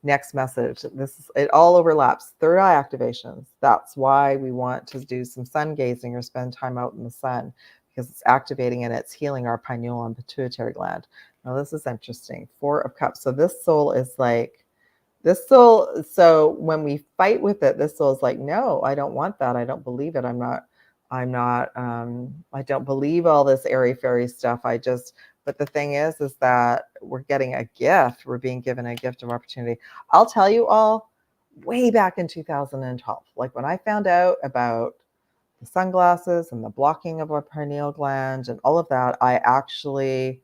Next message. It all overlaps. Third eye activations. That's why we want to do some sun gazing or spend time out in the sun, because it's activating and it's healing our pineal and pituitary gland. Now this is interesting. 4 of Cups. So this soul is like, so when we fight with it, this soul is like, no, I don't want that. I don't believe it. I don't believe all this airy fairy stuff. But the thing is that we're getting a gift. We're being given a gift of opportunity. I'll tell you all, way back in 2012, like when I found out about the sunglasses and the blocking of our pineal gland and all of that, I actually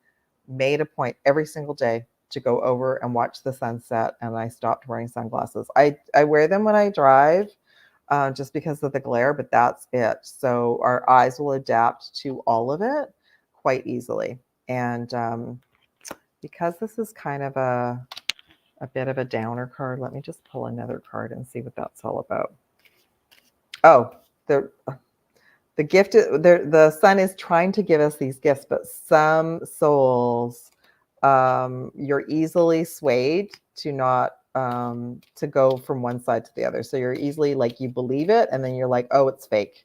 made a point every single day to go over and watch the sunset, and I stopped wearing sunglasses. I wear them when I drive, just because of the glare, but that's it. So our eyes will adapt to all of it quite easily. And because this is kind of a bit of a downer card, let me just pull another card and see what that's all about. Oh, the gift, the sun is trying to give us these gifts, but some souls, you're easily swayed to not to go from one side to the other. So you're easily like, you believe it and then you're like, oh, it's fake.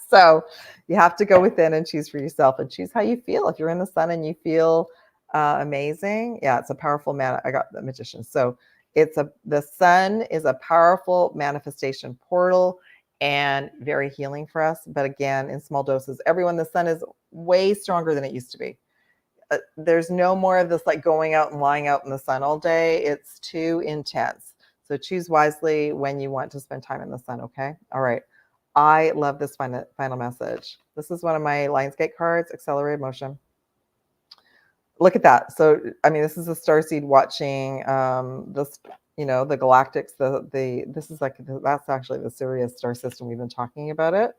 So you have to go within and choose for yourself and choose how you feel. If you're in the sun and you feel amazing, yeah, it's a powerful man. I got the Magician. So the sun is a powerful manifestation portal and very healing for us. But again, in small doses, the sun is way stronger than it used to be. There's no more of this like going out and lying out in the sun all day. It's too intense. So choose wisely when you want to spend time in the sun. Okay. All right. I love this final message. This is one of my Lionsgate cards, Accelerated Motion. Look at that. So, I mean, this is a starseed watching this, the galactics, this is like, that's actually the Sirius star system. We've been talking about it.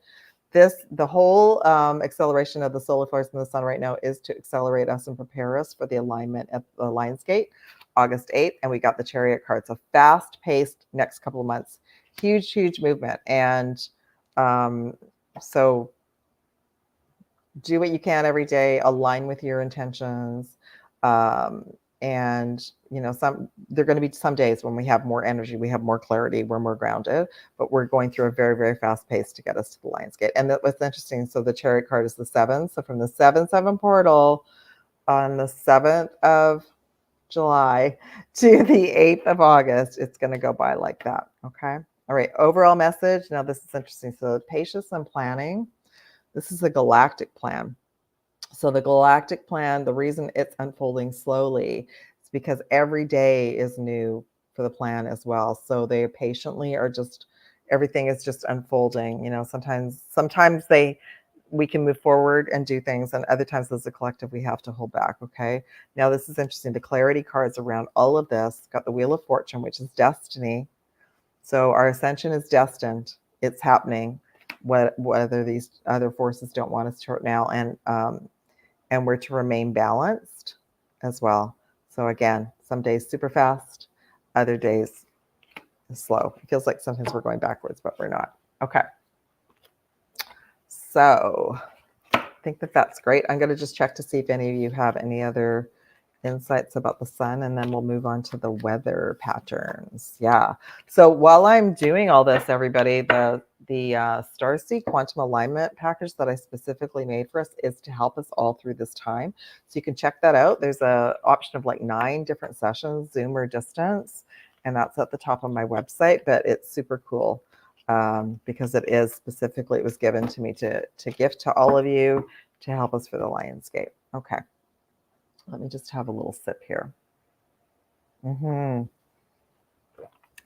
The whole acceleration of the solar flares in the sun right now is to accelerate us and prepare us for the alignment at the Lionsgate, August 8th. And we got the Chariot card. So fast-paced next couple of months. Huge, huge movement. And so do what you can every day, align with your intentions. And there are going to be some days when we have more energy, we have more clarity, we're more grounded, but we're going through a very, very fast pace to get us to the Lionsgate. And what's interesting, so the Chariot card is the 7. So from the 7/7 portal on the 7th of July to the 8th of August, it's going to go by like that. Okay. All right, overall message. Now this is interesting. So patience and planning. This is a galactic plan. So the galactic plan, the reason it's unfolding slowly is because every day is new for the plan as well. So they patiently are just, everything is just unfolding. You know, sometimes we can move forward and do things, and other times as a collective we have to hold back. Okay, now this is interesting. The clarity cards around all of this got the Wheel of Fortune, which is destiny. So our ascension is destined. It's happening, whether these other forces don't want us to right now, and we're to remain balanced as well. So again, some days super fast, other days slow. It feels like sometimes we're going backwards, but we're not. Okay. So I think that that's great. I'm going to just check to see if any of you have any other insights about the sun, and then we'll move on to the weather patterns. Yeah. So while I'm doing all this, everybody, the Starseed quantum alignment package that I specifically made for us is to help us all through this time. So you can check that out. There's a option of like 9 different sessions, Zoom or distance, and that's at the top of my website. But it's super cool because it is specifically, it was given to me to gift to all of you to help us for the Lionsgate. Okay. Let me just have a little sip here.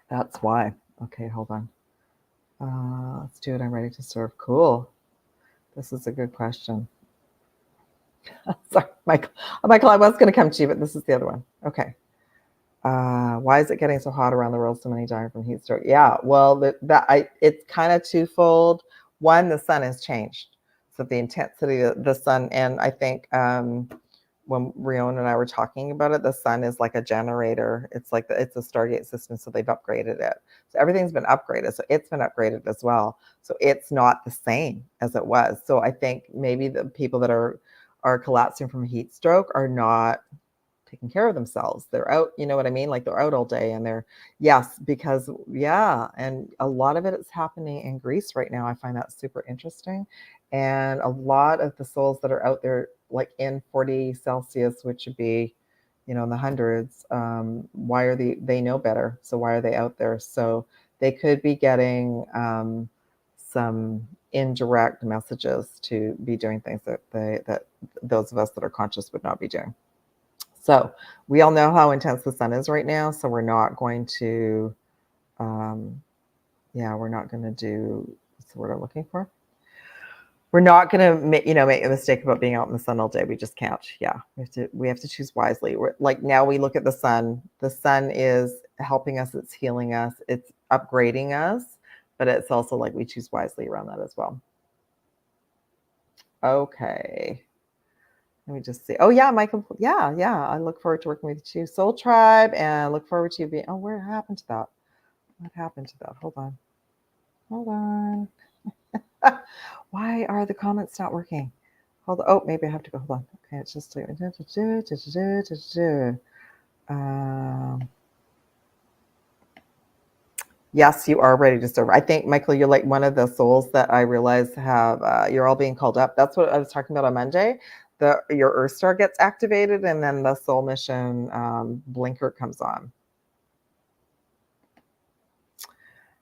That's why. Okay, hold on. Let's do it. I'm ready to serve. Cool. This is a good question. Sorry, Michael. Michael, I was going to come to you, but this is the other one. Okay. Why is it getting so hot around the world? So many dying from heat stroke. Yeah, well, it's kind of twofold. One, the sun has changed. So the intensity of the sun, and I think when Rion and I were talking about it, the sun is like a generator. It's like it's a Stargate system, so they've upgraded it. So everything's been upgraded, so it's been upgraded as well. So it's not the same as it was. So I think maybe the people that are collapsing from a heat stroke are not taking care of themselves. They're out, you know what I mean? Like they're out all day, and because and a lot of it is happening in Greece right now. I find that super interesting. And a lot of the souls that are out there, like in 40 Celsius, which would be, in the hundreds, why are they know better? So why are they out there? So they could be getting some indirect messages to be doing things that those of us that are conscious would not be doing. So we all know how intense the sun is right now. So we're not going to, we're not going to do, what's the word I'm looking for? We're not going to make a mistake about being out in the sun all day. We just can't. Yeah, we have to choose wisely. We're, like now we look at the sun. The sun is helping us. It's healing us. It's upgrading us. But it's also like we choose wisely around that as well. Okay. Let me just see. Oh yeah, Michael. Yeah. I look forward to working with you, Soul Tribe, and look forward to you being. Oh, where happened to that? What happened to that? Hold on. Why are the comments not working? Hold on. Oh, maybe I have to go. Hold on. Okay, it's just like. Yes, you are ready to serve. I think, Michael, you're like one of the souls that I realize have. You're all being called up. That's what I was talking about on Monday. Your Earth Star gets activated, and then the soul mission blinker comes on.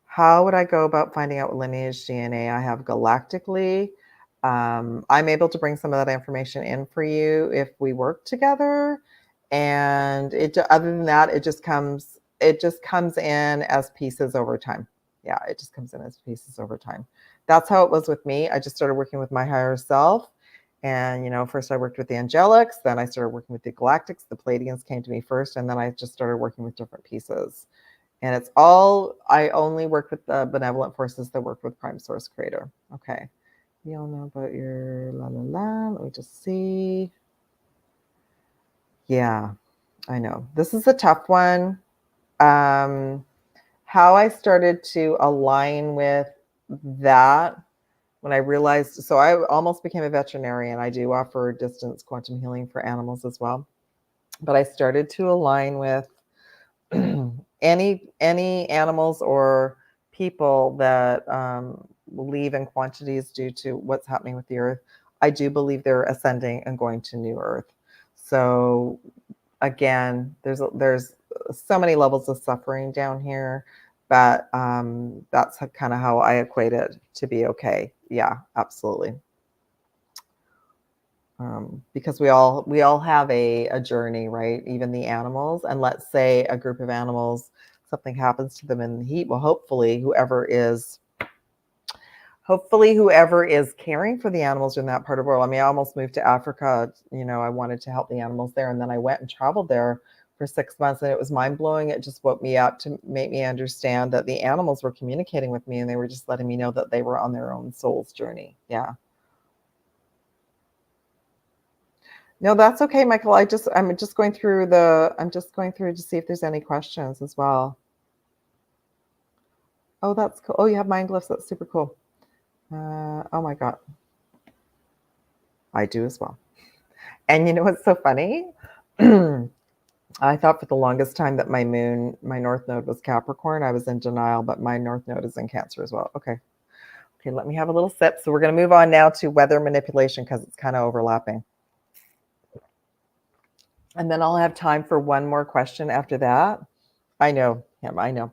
How would I go about finding out what lineage DNA I have galactically? I'm able to bring some of that information in for you if we work together. And other than that, it just comes in as pieces over time. Yeah, it just comes in as pieces over time. That's how it was with me. I just started working with my higher self. And, first I worked with the angelics, then I started working with the galactics. The Pleiadians came to me first, and then I just started working with different pieces. And it's all, I only work with the benevolent forces that work with Prime Source Creator. Okay. You all know about your la. Let me just see. Yeah, I know. This is a tough one. How I started to align with that when I realized, so I almost became a veterinarian. I do offer distance quantum healing for animals as well. But I started to align with any animals or people that leave in quantities due to what's happening with the earth. I do believe they're ascending and going to new earth. So again, there's so many levels of suffering down here. but that's kind of how I equate it to be okay. Yeah, absolutely. Because we all have a journey, right? Even the animals. And let's say a group of animals, something happens to them in the heat. Well, hopefully whoever is caring for the animals in that part of the world. I mean, I almost moved to Africa. You know, I wanted to help the animals there. And then I went and traveled there for 6 months, and it was mind blowing. It just woke me up to make me understand that the animals were communicating with me, and they were just letting me know that they were on their own soul's journey. Yeah. No, that's okay, Michael. I'm just going through to see if there's any questions as well. Oh, that's cool. Oh, you have mind glyphs. That's super cool. Oh my God. I do as well. And you know what's so funny? I thought for the longest time that my north node was Capricorn. I was in denial, but my north node is in Cancer as well. Okay. Okay, let me have a little sip. So we're going to move on now to weather manipulation because it's kind of overlapping. And then I'll have time for one more question after that. I know. Yeah, I know.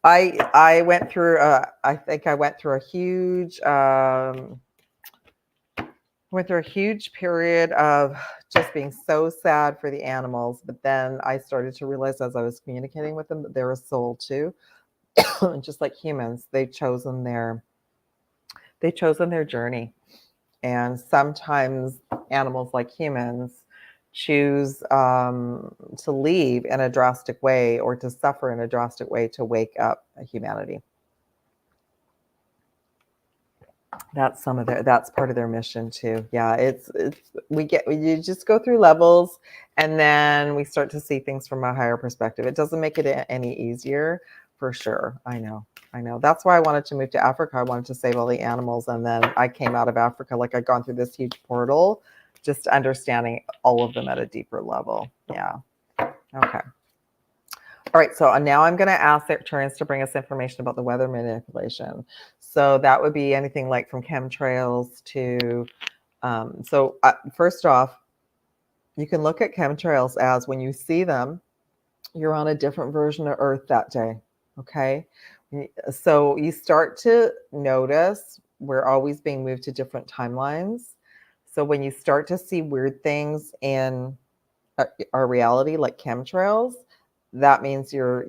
I went through I think I went through a huge period of just being so sad for the animals, but then I started to realize as I was communicating with them that they're a soul too. Just like humans, they've chosen their journey. And sometimes animals like humans choose to leave in a drastic way or to suffer in a drastic way to wake up humanity. That's part of their mission too. Yeah, you just go through levels, and then we start to see things from a higher perspective. It doesn't make it any easier, for sure. I know. That's why I wanted to move to Africa. I wanted to save all the animals, and then I came out of Africa like I'd gone through this huge portal, just understanding all of them at a deeper level. Yeah. Okay. All right, so now I'm going to ask Arcturians to bring us information about the weather manipulation. So that would be anything like from chemtrails to, first off, you can look at chemtrails as when you see them, you're on a different version of Earth that day, okay? So you start to notice we're always being moved to different timelines. So when you start to see weird things in our reality, like chemtrails, that means your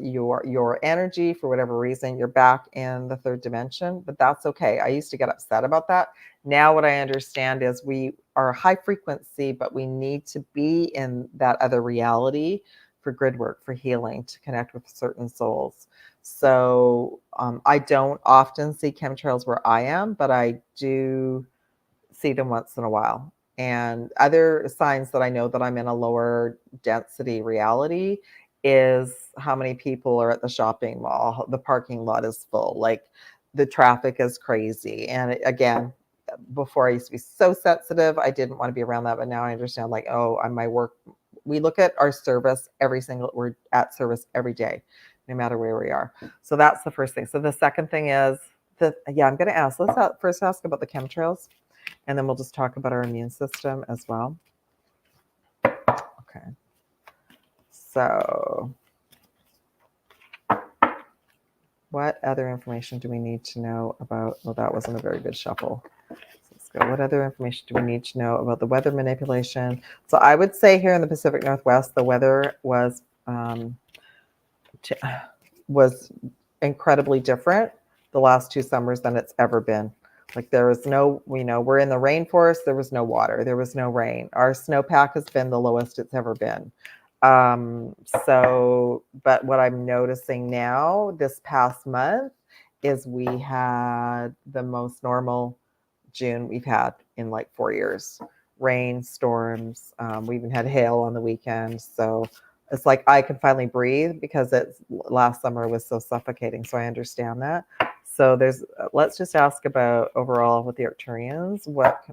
energy, for whatever reason, you're back in the third dimension, but that's okay. I used to get upset about that. Now what I understand is we are high frequency, but we need to be in that other reality for grid work, for healing, to connect with certain souls. So I don't often see chemtrails where I am, but I do see them once in a while. And other signs that I know that I'm in a lower density reality is how many people are at the shopping mall. The parking lot is full. Like the traffic is crazy. And again, before I used to be so sensitive, I didn't want to be around that. But now I understand, like, oh, on my work, we look at our service we're at service every day, no matter where we are. So that's the first thing. So the second thing is I'm going to ask, let's first ask about the chemtrails, and then we'll just talk about our immune system as well. Okay. So what other information do we need to know about, well, that wasn't a very good shuffle. So let's go. What other information do we need to know about the weather manipulation? So I would say here in the Pacific Northwest, the weather was incredibly different the last 2 summers than it's ever been. Like there was no, we're in the rainforest, there was no water, there was no rain. Our snowpack has been the lowest it's ever been. But what I'm noticing now this past month is we had the most normal June we've had in like 4 years. Rain, storms, we even had hail on the weekend. So it's like I can finally breathe because last summer was so suffocating. So I understand that. So let's just ask about overall with the Arcturians, what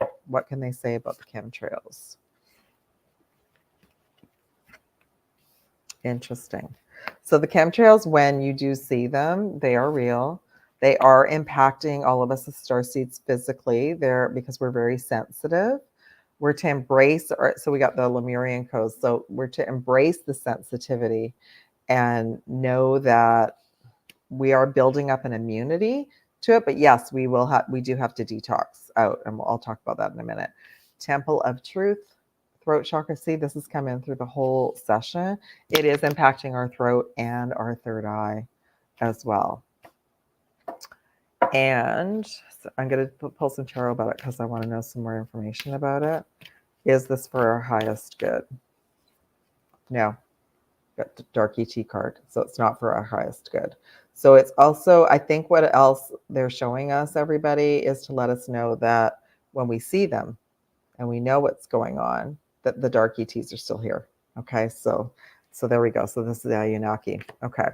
can they say about the chemtrails? Interesting. So the chemtrails, when you do see them, they are real. They are impacting all of us as starseeds physically. Because we're very sensitive. We're to embrace, so we got the Lemurian codes. So we're to embrace the sensitivity and know that we are building up an immunity to it. But yes, we do have to detox out, and I'll talk about that in a minute. Temple of Truth, throat chakra. See, this is coming through the whole session. It is impacting our throat and our third eye as well. And so I'm going to pull some tarot about it because I want to know some more information about it. Is this for our highest good? No. Got the dark ET card, so it's not for our highest good. So it's also, I think what else they're showing us, everybody, is to let us know that when we see them and we know what's going on, that the dark ETs are still here. Okay, so there we go. So this is the Anunnaki. Okay.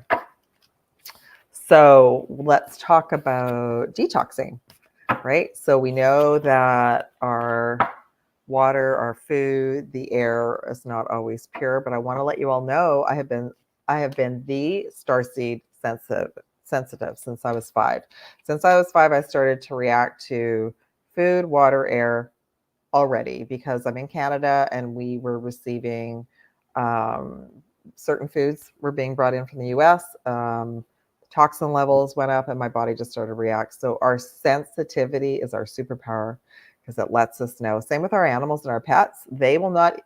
So let's talk about detoxing, right? So we know that our water, our food, the air is not always pure, but I want to let you all know I have been the starseed sensitive since I was 5. Since I was 5, I started to react to food, water, air already because I'm in Canada and we were receiving certain foods were being brought in from the US. Toxin levels went up and my body just started to react. So our sensitivity is our superpower because it lets us know. Same with our animals and our pets. They will not,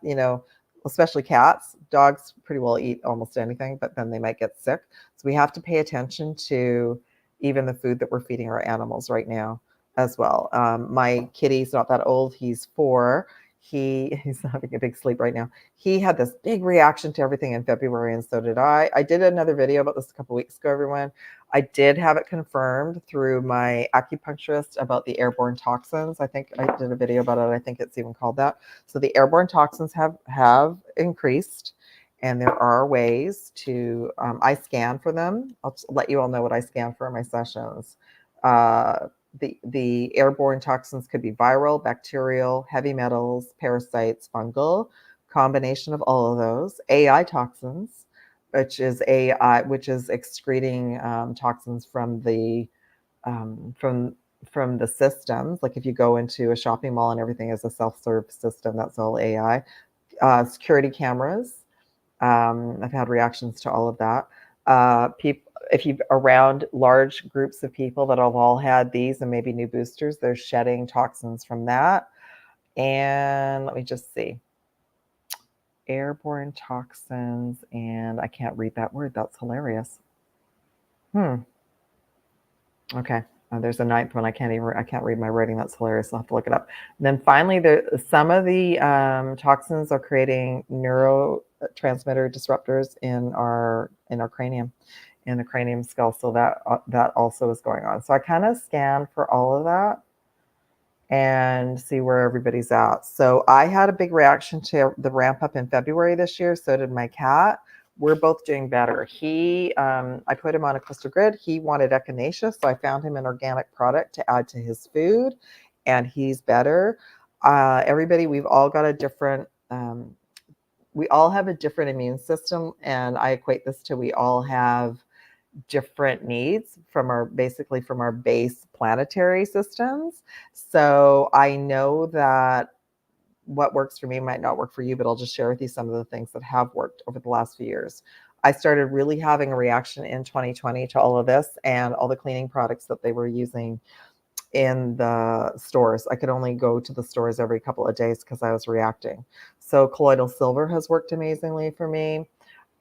especially cats. Dogs pretty well eat almost anything, but then they might get sick. So we have to pay attention to even the food that we're feeding our animals right now as well. My kitty's not that old. He's 4. He's having a big sleep right now. He had this big reaction to everything in February, and so did I. I did another video about this a couple weeks ago, everyone. I did have it confirmed through my acupuncturist about the airborne toxins. I think I did a video about it. I think it's even called that. So the airborne toxins have increased, and there are ways to, I scan for them. I'll let you all know what I scan for in my sessions. The airborne toxins could be viral, bacterial, heavy metals, parasites, fungal, combination of all of those. AI toxins, which is excreting toxins from the systems. Like if you go into a shopping mall and everything is a self-serve system, that's all AI. Security cameras. I've had reactions to all of that. If you're around large groups of people that have all had these and maybe new boosters, they're shedding toxins from that. And let me just see. Airborne toxins, and I can't read that word. That's hilarious. Okay. There's a 9th one. I can't read my writing. That's hilarious. I'll have to look it up. And then finally, some of the toxins are creating neurotransmitter disruptors in our cranium, in the cranium skull. So that also is going on. So I kind of scan for all of that and see where everybody's at. So I had a big reaction to the ramp up in February this year. So did my cat. We're both doing better. I put him on a crystal grid. He wanted echinacea, so I found him an organic product to add to his food, and he's better. Everybody, we've all got a different, we all have a different immune system, and I equate this to we all have different needs from our base planetary systems. So I know that what works for me might not work for you, but I'll just share with you some of the things that have worked over the last few years. I started really having a reaction in 2020 to all of this and all the cleaning products that they were using in the stores. I could only go to the stores every couple of days because I was reacting. So colloidal silver has worked amazingly for me.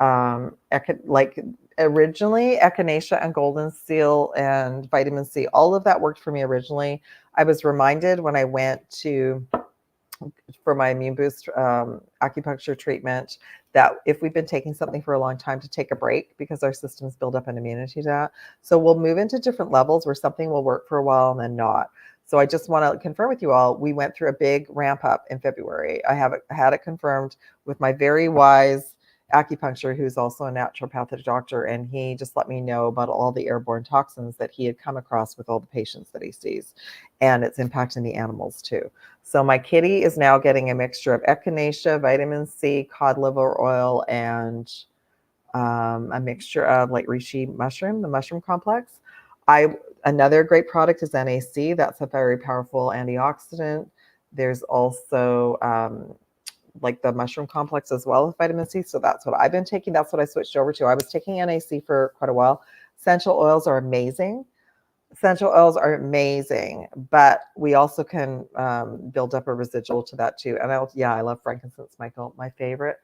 Like originally, echinacea and golden seal and vitamin C, all of that worked for me originally. I was reminded when I went for my immune boost acupuncture treatment that if we've been taking something for a long time, to take a break because our systems build up an immunity to that. So we'll move into different levels where something will work for a while and then not. So I just want to confirm with you all, we went through a big ramp up in February. I had it confirmed with my very wise acupuncture, who's also a naturopathic doctor, and he just let me know about all the airborne toxins that he had come across with all the patients that he sees, and it's impacting the animals too. So my kitty is now getting a mixture of echinacea, vitamin C, cod liver oil, and a mixture of like reishi mushroom, the mushroom complex. Another great product is NAC. That's a very powerful antioxidant. There's also like the mushroom complex as well with vitamin C. So that's what I've been taking. That's what I switched over to. I was taking NAC for quite a while. Essential oils are amazing. Essential oils are amazing, but we also can build up a residual to that too. And I love frankincense, Michael, my favorite.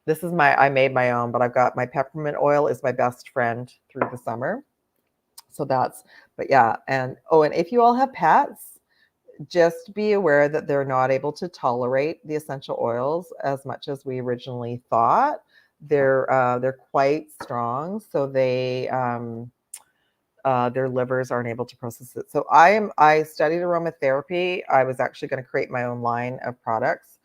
This is I made my own, but I've got my peppermint oil is my best friend through the summer. So but yeah. And if you all have pets, just be aware that they're not able to tolerate the essential oils as much as we originally thought. They're quite strong, so their livers aren't able to process it. So I studied aromatherapy. I was actually going to create my own line of products,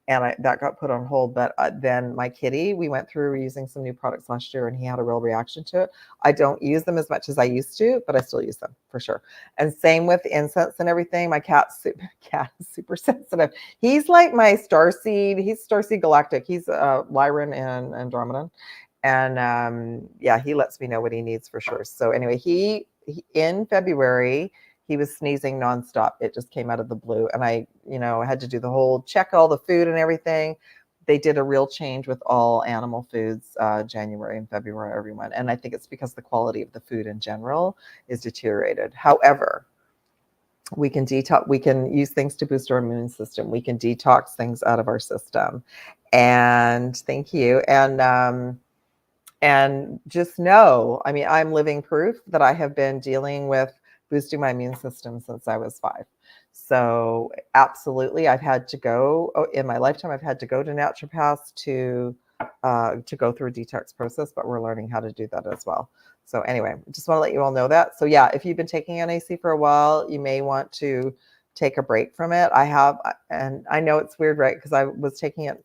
and that got put on hold. But then my kitty, we went through using some new products last year, and he had a real reaction to it. I don't use them as much as I used to, but I still use them for sure. And same with incense and everything. My cat is super sensitive. He's like my Starseed. He's Starseed Galactic. He's Orion and Andromeda. And yeah, he lets me know what he needs for sure. So anyway, he in February, he was sneezing nonstop. It just came out of the blue. And I had to do the whole check all the food and everything. They did a real change with all animal foods, January and February, everyone. And I think it's because the quality of the food in general is deteriorated. However, we can detox, we can use things to boost our immune system. We can detox things out of our system. And thank you. And just know, I mean, I'm living proof that I have been dealing with boosting my immune system since I was 5. So absolutely, I've had to go in my lifetime. I've had to go to naturopaths to go through a detox process, but we're learning how to do that as well. So anyway, just want to let you all know that. So yeah, if you've been taking NAC for a while, you may want to take a break from it. I have, and I know it's weird, right? Because I was taking it.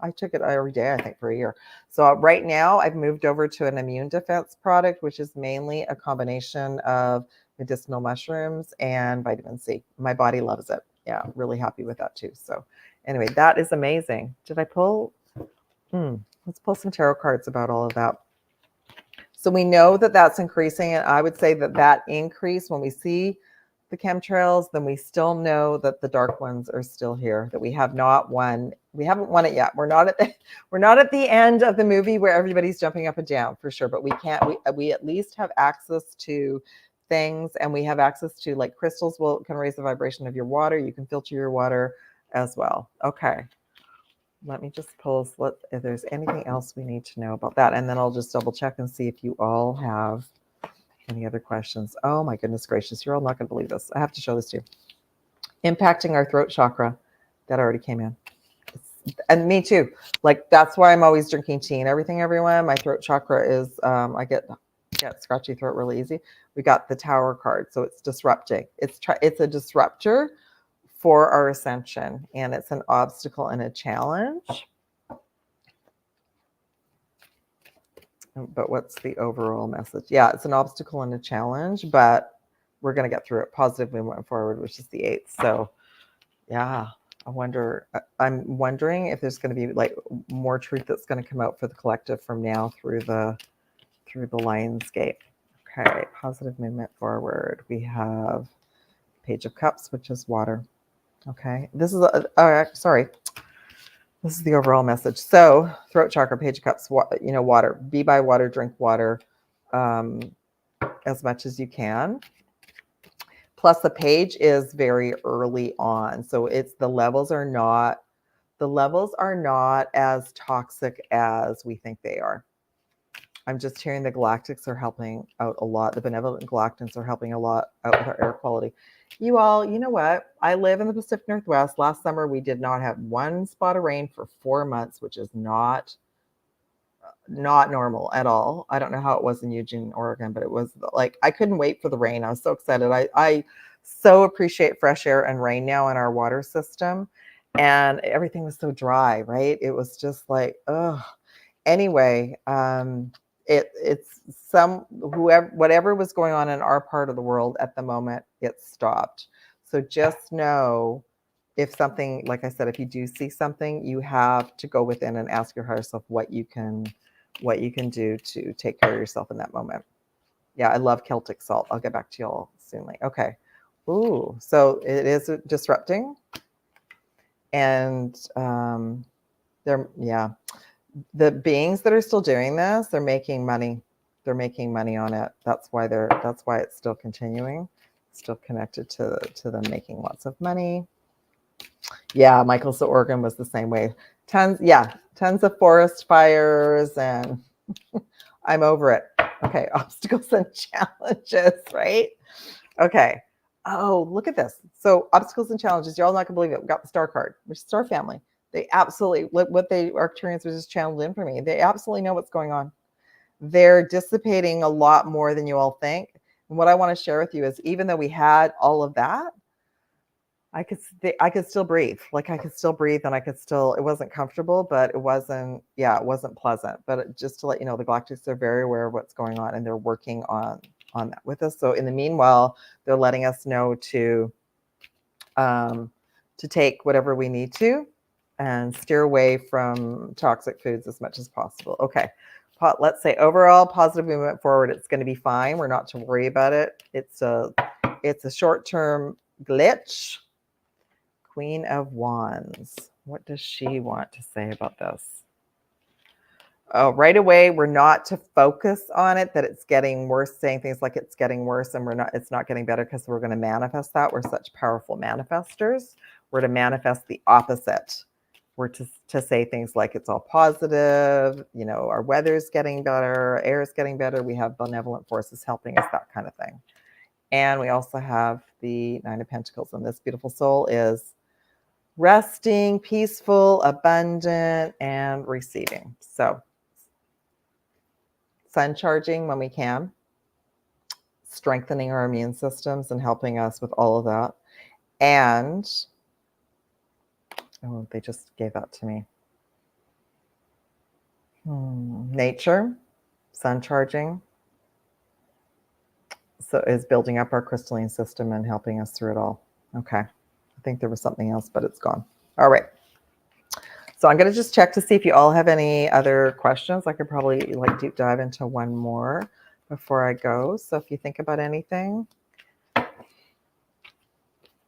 I took it every day, I think, for a year. So right now I've moved over to an immune defense product, which is mainly a combination of medicinal mushrooms and vitamin C. My body loves it. Yeah, really happy with that too. So anyway, that is amazing. Did I pull? Let's pull some tarot cards about all of that. So we know that that's increasing. And I would say that increase, when we see the chemtrails, then we still know that the dark ones are still here, that we have not won. We haven't won it yet. We're not at the end of the movie where everybody's jumping up and down for sure, but we at least have access to things, and we have access to, like, crystals can raise the vibration of your water. You can filter your water as well. Okay. Let me just pull if there's anything else we need to know about that. And then I'll just double check and see if you all have any other questions. Oh my goodness gracious. You're all not going to believe this. I have to show this to you. Impacting our throat chakra. That already came in. And me too. Like, that's why I'm always drinking tea and everything, everyone. My throat chakra is, I get scratchy throat really easy. We got the Tower card. So it's disrupting. It's a disruptor for our ascension, and it's an obstacle and a challenge. But what's the overall message? Yeah, it's an obstacle and a challenge, but we're going to get through it positively moving forward, which is the 8th. So yeah, I'm wondering if there's going to be like more truth that's going to come out for the collective from now through the Lionsgate. Okay, positive movement forward. We have Page of Cups, which is water. Okay, this is sorry. This is the overall message. So, throat chakra, Page of Cups, water. Be by water, drink water as much as you can. Plus, the page is very early on, so the levels are not as toxic as we think they are. I'm just hearing the galactics are helping out a lot. The benevolent galactans are helping a lot out with our air quality. You all, you know what? I live in the Pacific Northwest. Last summer, we did not have one spot of rain for 4 months, which is not normal at all. I don't know how it was in Eugene, Oregon, but it was like, I couldn't wait for the rain. I was so excited. I so appreciate fresh air and rain now in our water system. And everything was so dry, right? It was just like, ugh. Anyway, whatever was going on in our part of the world at the moment, it stopped. So just know, if something, like I said, if you do see something, you have to go within and ask your higher self what you can do to take care of yourself in that moment. Yeah, I love Celtic salt. I'll get back to you all soon. Okay. Ooh, so it is disrupting. And the beings that are still doing this, they're making money. They're making money on it. That's why it's still continuing, still connected to them making lots of money. Yeah, Michael's Oregon was the same way. Tons of forest fires, and I'm over it. Okay, obstacles and challenges, right? Okay. Oh, look at this. So obstacles and challenges. You're all not gonna believe it. We got the star card, which is Star Family. They absolutely, what they Arcturians was just channeled in for me. They absolutely know what's going on. They're dissipating a lot more than you all think. And what I want to share with you is, even though we had all of that, I could still breathe. Like I could still breathe, and it wasn't comfortable, but it wasn't pleasant. But just to let you know, the Galactics are very aware of what's going on, and they're working on that with us. So in the meanwhile, they're letting us know to take whatever we need to and steer away from toxic foods as much as possible. Okay. Let's say overall positive movement forward. It's going to be fine. We're not to worry about it. It's a short-term glitch. Queen of Wands. What does she want to say about this? Oh, right away, we're not to focus on it, that it's getting worse, saying things like it's getting worse and it's not getting better, because we're going to manifest that. We're such powerful manifestors. We're to manifest the opposite. We're to say things like it's all positive, our weather's getting better, our air is getting better, we have benevolent forces helping us, that kind of thing. And we also have the Nine of Pentacles, and this beautiful soul is resting, peaceful, abundant, and receiving. So sun charging when we can, strengthening our immune systems and helping us with all of that. And oh, they just gave that to me. Nature, sun charging, so is building up our crystalline system and helping us through it all. Okay. I think there was something else, but it's gone. All right. So I'm going to just check to see if you all have any other questions. I could probably deep dive into one more before I go. So if you think about anything.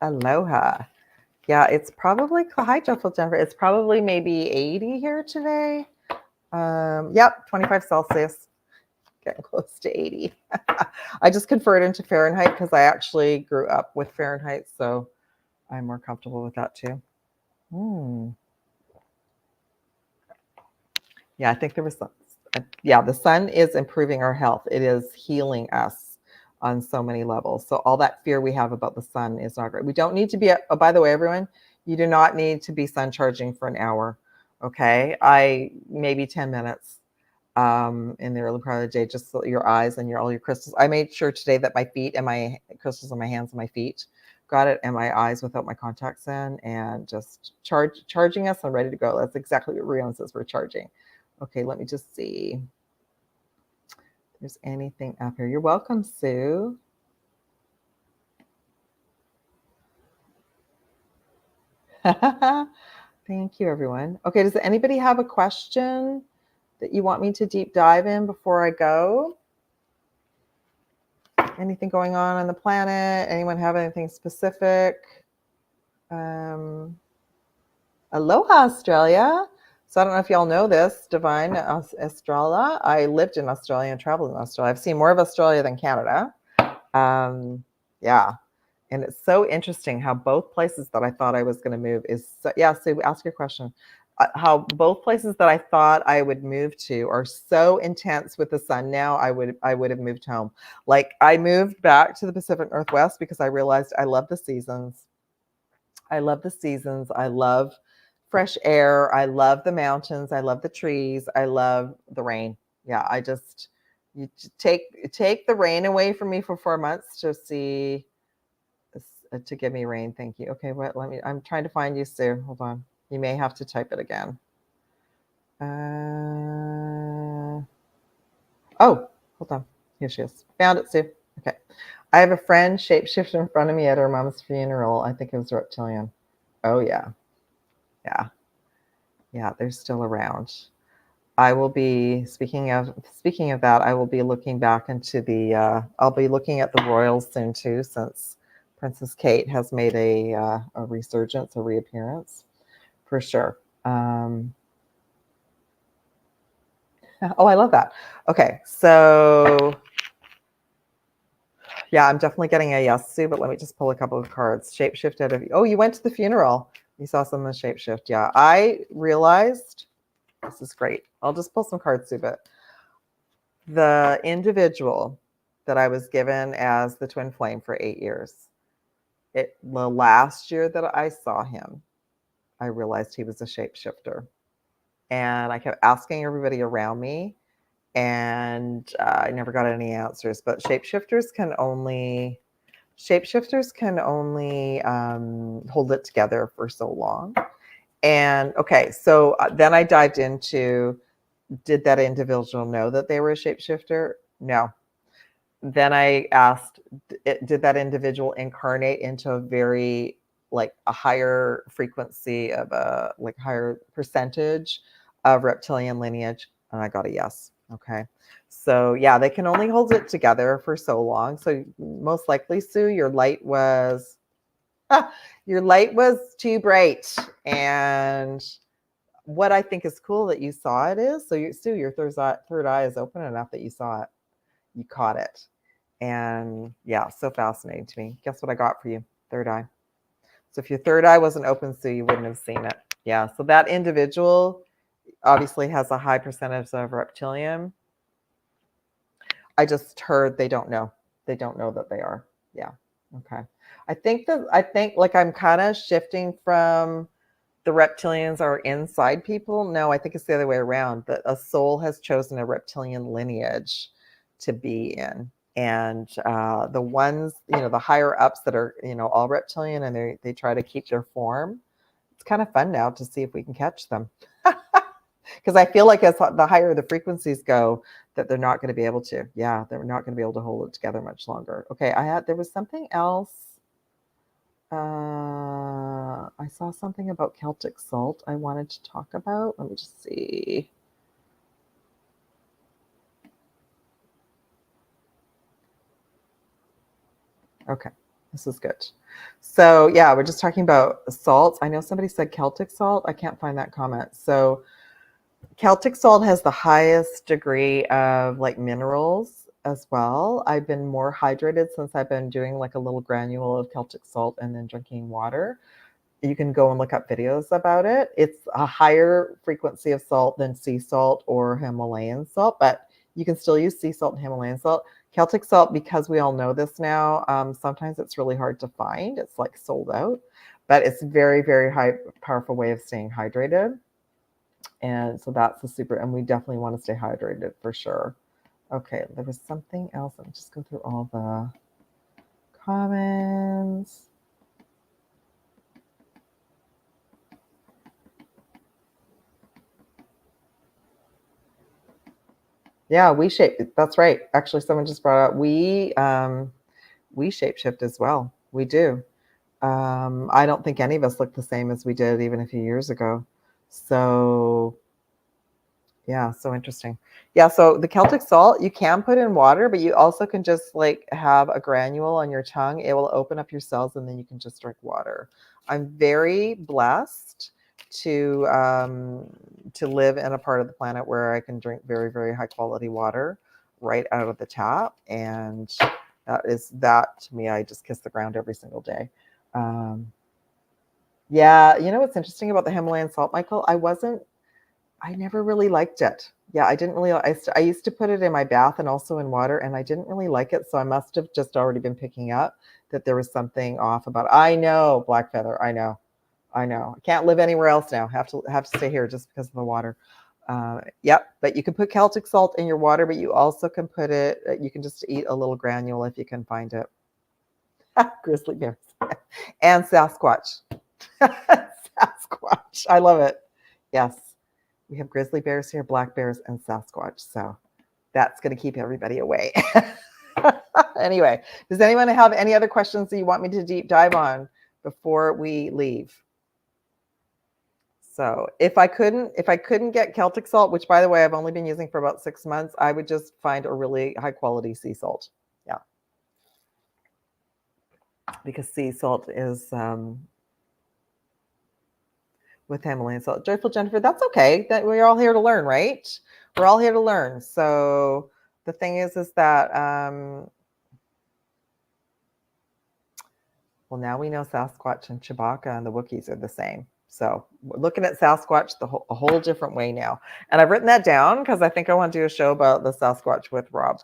Aloha. Yeah, it's probably, hi Jennifer. It's probably maybe 80 here today. Yep, 25 Celsius. Getting close to 80. I just converted into Fahrenheit because I actually grew up with Fahrenheit, so I'm more comfortable with that too. Yeah, I think there was some. Yeah, the sun is improving our health. It is healing us on so many levels. So all that fear we have about the sun is not great. We don't need to be, oh, by the way, everyone, you do not need to be sun charging for an hour. Okay. Maybe 10 minutes in the early part of the day, just so your eyes and all your crystals. I made sure today that my feet and my crystals on my hands and my feet got it, and my eyes without my contacts in, and just charging us and ready to go. That's exactly what Rion says, we're charging. Okay, let me just see if there's anything up here. You're welcome, Sue. Thank you, everyone. Okay, does anybody have a question that you want me to deep dive in before I go? Anything going on the planet? Anyone have anything specific? Aloha, Australia. So I don't know if y'all know this, Divine Australia. I lived in Australia and traveled in Australia. I've seen more of Australia than Canada. Yeah. And it's so interesting how both places that I thought I was going to move is, so ask your question. How both places that I thought I would move to are so intense with the sun. Now I would have moved home. Like I moved back to the Pacific Northwest because I realized I love the seasons. I love the seasons. I love fresh air. I love the mountains. I love the trees. I love the rain. Yeah, you take the rain away from me for 4 months to give me rain. Thank you. Okay, I'm trying to find you, Sue. Hold on. You may have to type it again. Oh, hold on. Here she is. Found it, Sue. Okay. I have a friend shapeshifted in front of me at her mom's funeral. I think it was Reptilian. Oh, yeah. Yeah. Yeah, they're still around. I will be, speaking of that, I will be looking back into I'll be looking at the royals soon too, since Princess Kate has made a resurgence, a reappearance, for sure. Oh, I love that. Okay, so yeah, I'm definitely getting a yes, Sue, but let me just pull a couple of cards. Shapeshift out of you. Oh, you went to the funeral. You saw some of the shapeshift. Yeah, I realized this is great. I'll just pull some cards, Sue, but the individual that I was given as the twin flame for 8 years, the last year that I saw him, I realized he was a shapeshifter. And I kept asking everybody around me, and I never got any answers. But shapeshifters can only hold it together for so long. And okay, so then I dived into, did that individual know that they were a shapeshifter? No. Then I asked, did that individual incarnate into a very, like, a higher frequency of a, like, higher percentage of reptilian lineage? And I got a yes. Okay. So yeah, they can only hold it together for so long. So most likely, Sue, your light was too bright. And what I think is cool that you saw it is, so Sue, your third eye is open enough that you saw it. You caught it. And yeah, so fascinating to me. Guess what I got for you? Third eye. So if your third eye wasn't open, Sue, you wouldn't have seen it. Yeah. So that individual obviously has a high percentage of reptilian. I just heard they don't know. They don't know that they are. Yeah. Okay. I think like I'm kind of shifting from the reptilians are inside people. No, I think it's the other way around. That a soul has chosen a reptilian lineage to be in. And the ones, the higher ups that are, all reptilian, and they try to keep their form. It's kind of fun now to see if we can catch them. Because I feel like as the higher the frequencies go, that they're not going to be able to. Yeah, they're not going to be able to hold it together much longer. Okay, there was something else. I saw something about Celtic salt I wanted to talk about. Let me just see. Okay, this is good. So yeah, we're just talking about salts. I know somebody said Celtic salt. I can't find that comment. So Celtic salt has the highest degree of like minerals as well. I've been more hydrated since I've been doing like a little granule of Celtic salt and then drinking water. You can go and look up videos about it. It's a higher frequency of salt than sea salt or Himalayan salt, but you can still use sea salt and Himalayan salt. Celtic salt, because we all know this now, sometimes it's really hard to find. It's like sold out, but it's very, very powerful way of staying hydrated. And so that's and we definitely want to stay hydrated for sure. Okay, there was something else. Let me just go through all the comments. Yeah, we shape. That's right. Actually, someone just brought up we shapeshift as well. We do. I don't think any of us look the same as we did even a few years ago. So yeah, so interesting. Yeah, so the Celtic salt you can put in water, but you also can just like have a granule on your tongue. It will open up your cells, and then you can just drink water. I'm very blessed to live in a part of the planet where I can drink very, very high quality water right out of the tap, and that to me, I just kiss the ground every single day. Yeah, you know what's interesting about the Himalayan salt, Michael? I never really liked it. Yeah, I didn't really. I used to put it in my bath and also in water, and I didn't really like it. So I must have just already been picking up that there was something off about it. I know, Black Feather. I know. I can't live anywhere else now. Have to stay here just because of the water. Yep, but you can put Celtic salt in your water, but you also can put it. You can just eat a little granule if you can find it. Grizzly bears and Sasquatch. Sasquatch. I love it. Yes. We have grizzly bears here, black bears, and Sasquatch. So that's going to keep everybody away. Anyway, does anyone have any other questions that you want me to deep dive on before we leave? So if I couldn't get Celtic salt, which by the way, I've only been using for about 6 months, I would just find a really high quality sea salt. Yeah. Because sea salt is with Himalayan salt. Joyful Jennifer, that's okay. That we're all here to learn, right? we're all here to learn. So the thing is that, well, now we know Sasquatch and Chewbacca and the Wookiees are the same. So we're looking at Sasquatch a whole different way now. And I've written that down because I think I want to do a show about the Sasquatch with Rob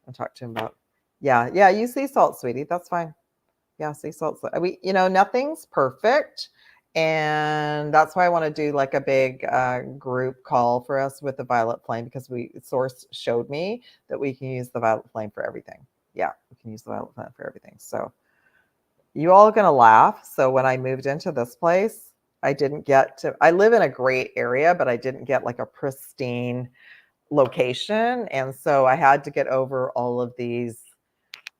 and talk to him about. Yeah, you sea salt, sweetie. That's fine. Yeah, sea salt. Nothing's perfect. And that's why I want to do like a big group call for us with the violet flame, because Source showed me that we can use the violet flame for everything. Yeah, we can use the violet flame for everything. So you all are going to laugh. So when I moved into this place, I live in a great area, but I didn't get like a pristine location. And so I had to get over all of these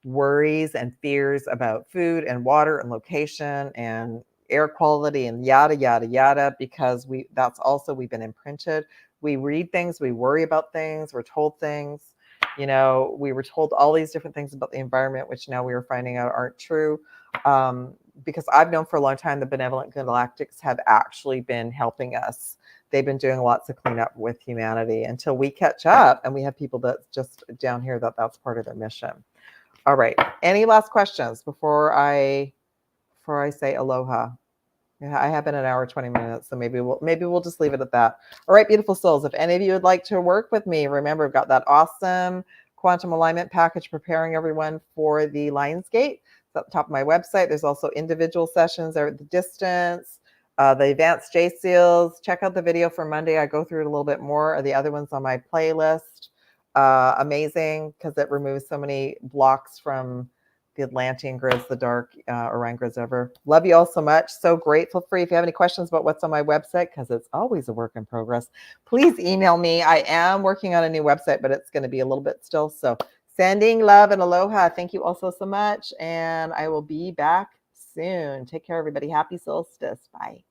worries and fears about food and water and location and air quality and yada, yada, yada, because we've been imprinted. We read things, we worry about things, we're told things, we were told all these different things about the environment, which now we are finding out aren't true. Because I've known for a long time, the benevolent galactics have actually been helping us. They've been doing lots of cleanup with humanity until we catch up, and we have people that's just down here that's part of their mission. All right. Any last questions before I say aloha? Yeah, I have been an hour, 20 minutes, so maybe we'll just leave it at that. All right, beautiful souls. If any of you would like to work with me, remember I've got that awesome quantum alignment package preparing everyone for the Lionsgate. It's at the top of my website. There's also individual sessions there at the distance. The advanced J seals. Check out the video for Monday. I go through it a little bit more. The other ones on my playlist. Amazing, because it removes so many blocks from the Atlantean grids, the dark Orion grids ever. Love you all so much. So grateful for you. If you have any questions about what's on my website, because it's always a work in progress, please email me. I am working on a new website, but it's going to be a little bit still. So sending love and aloha. Thank you also so much. And I will be back soon. Take care, everybody. Happy solstice. Bye.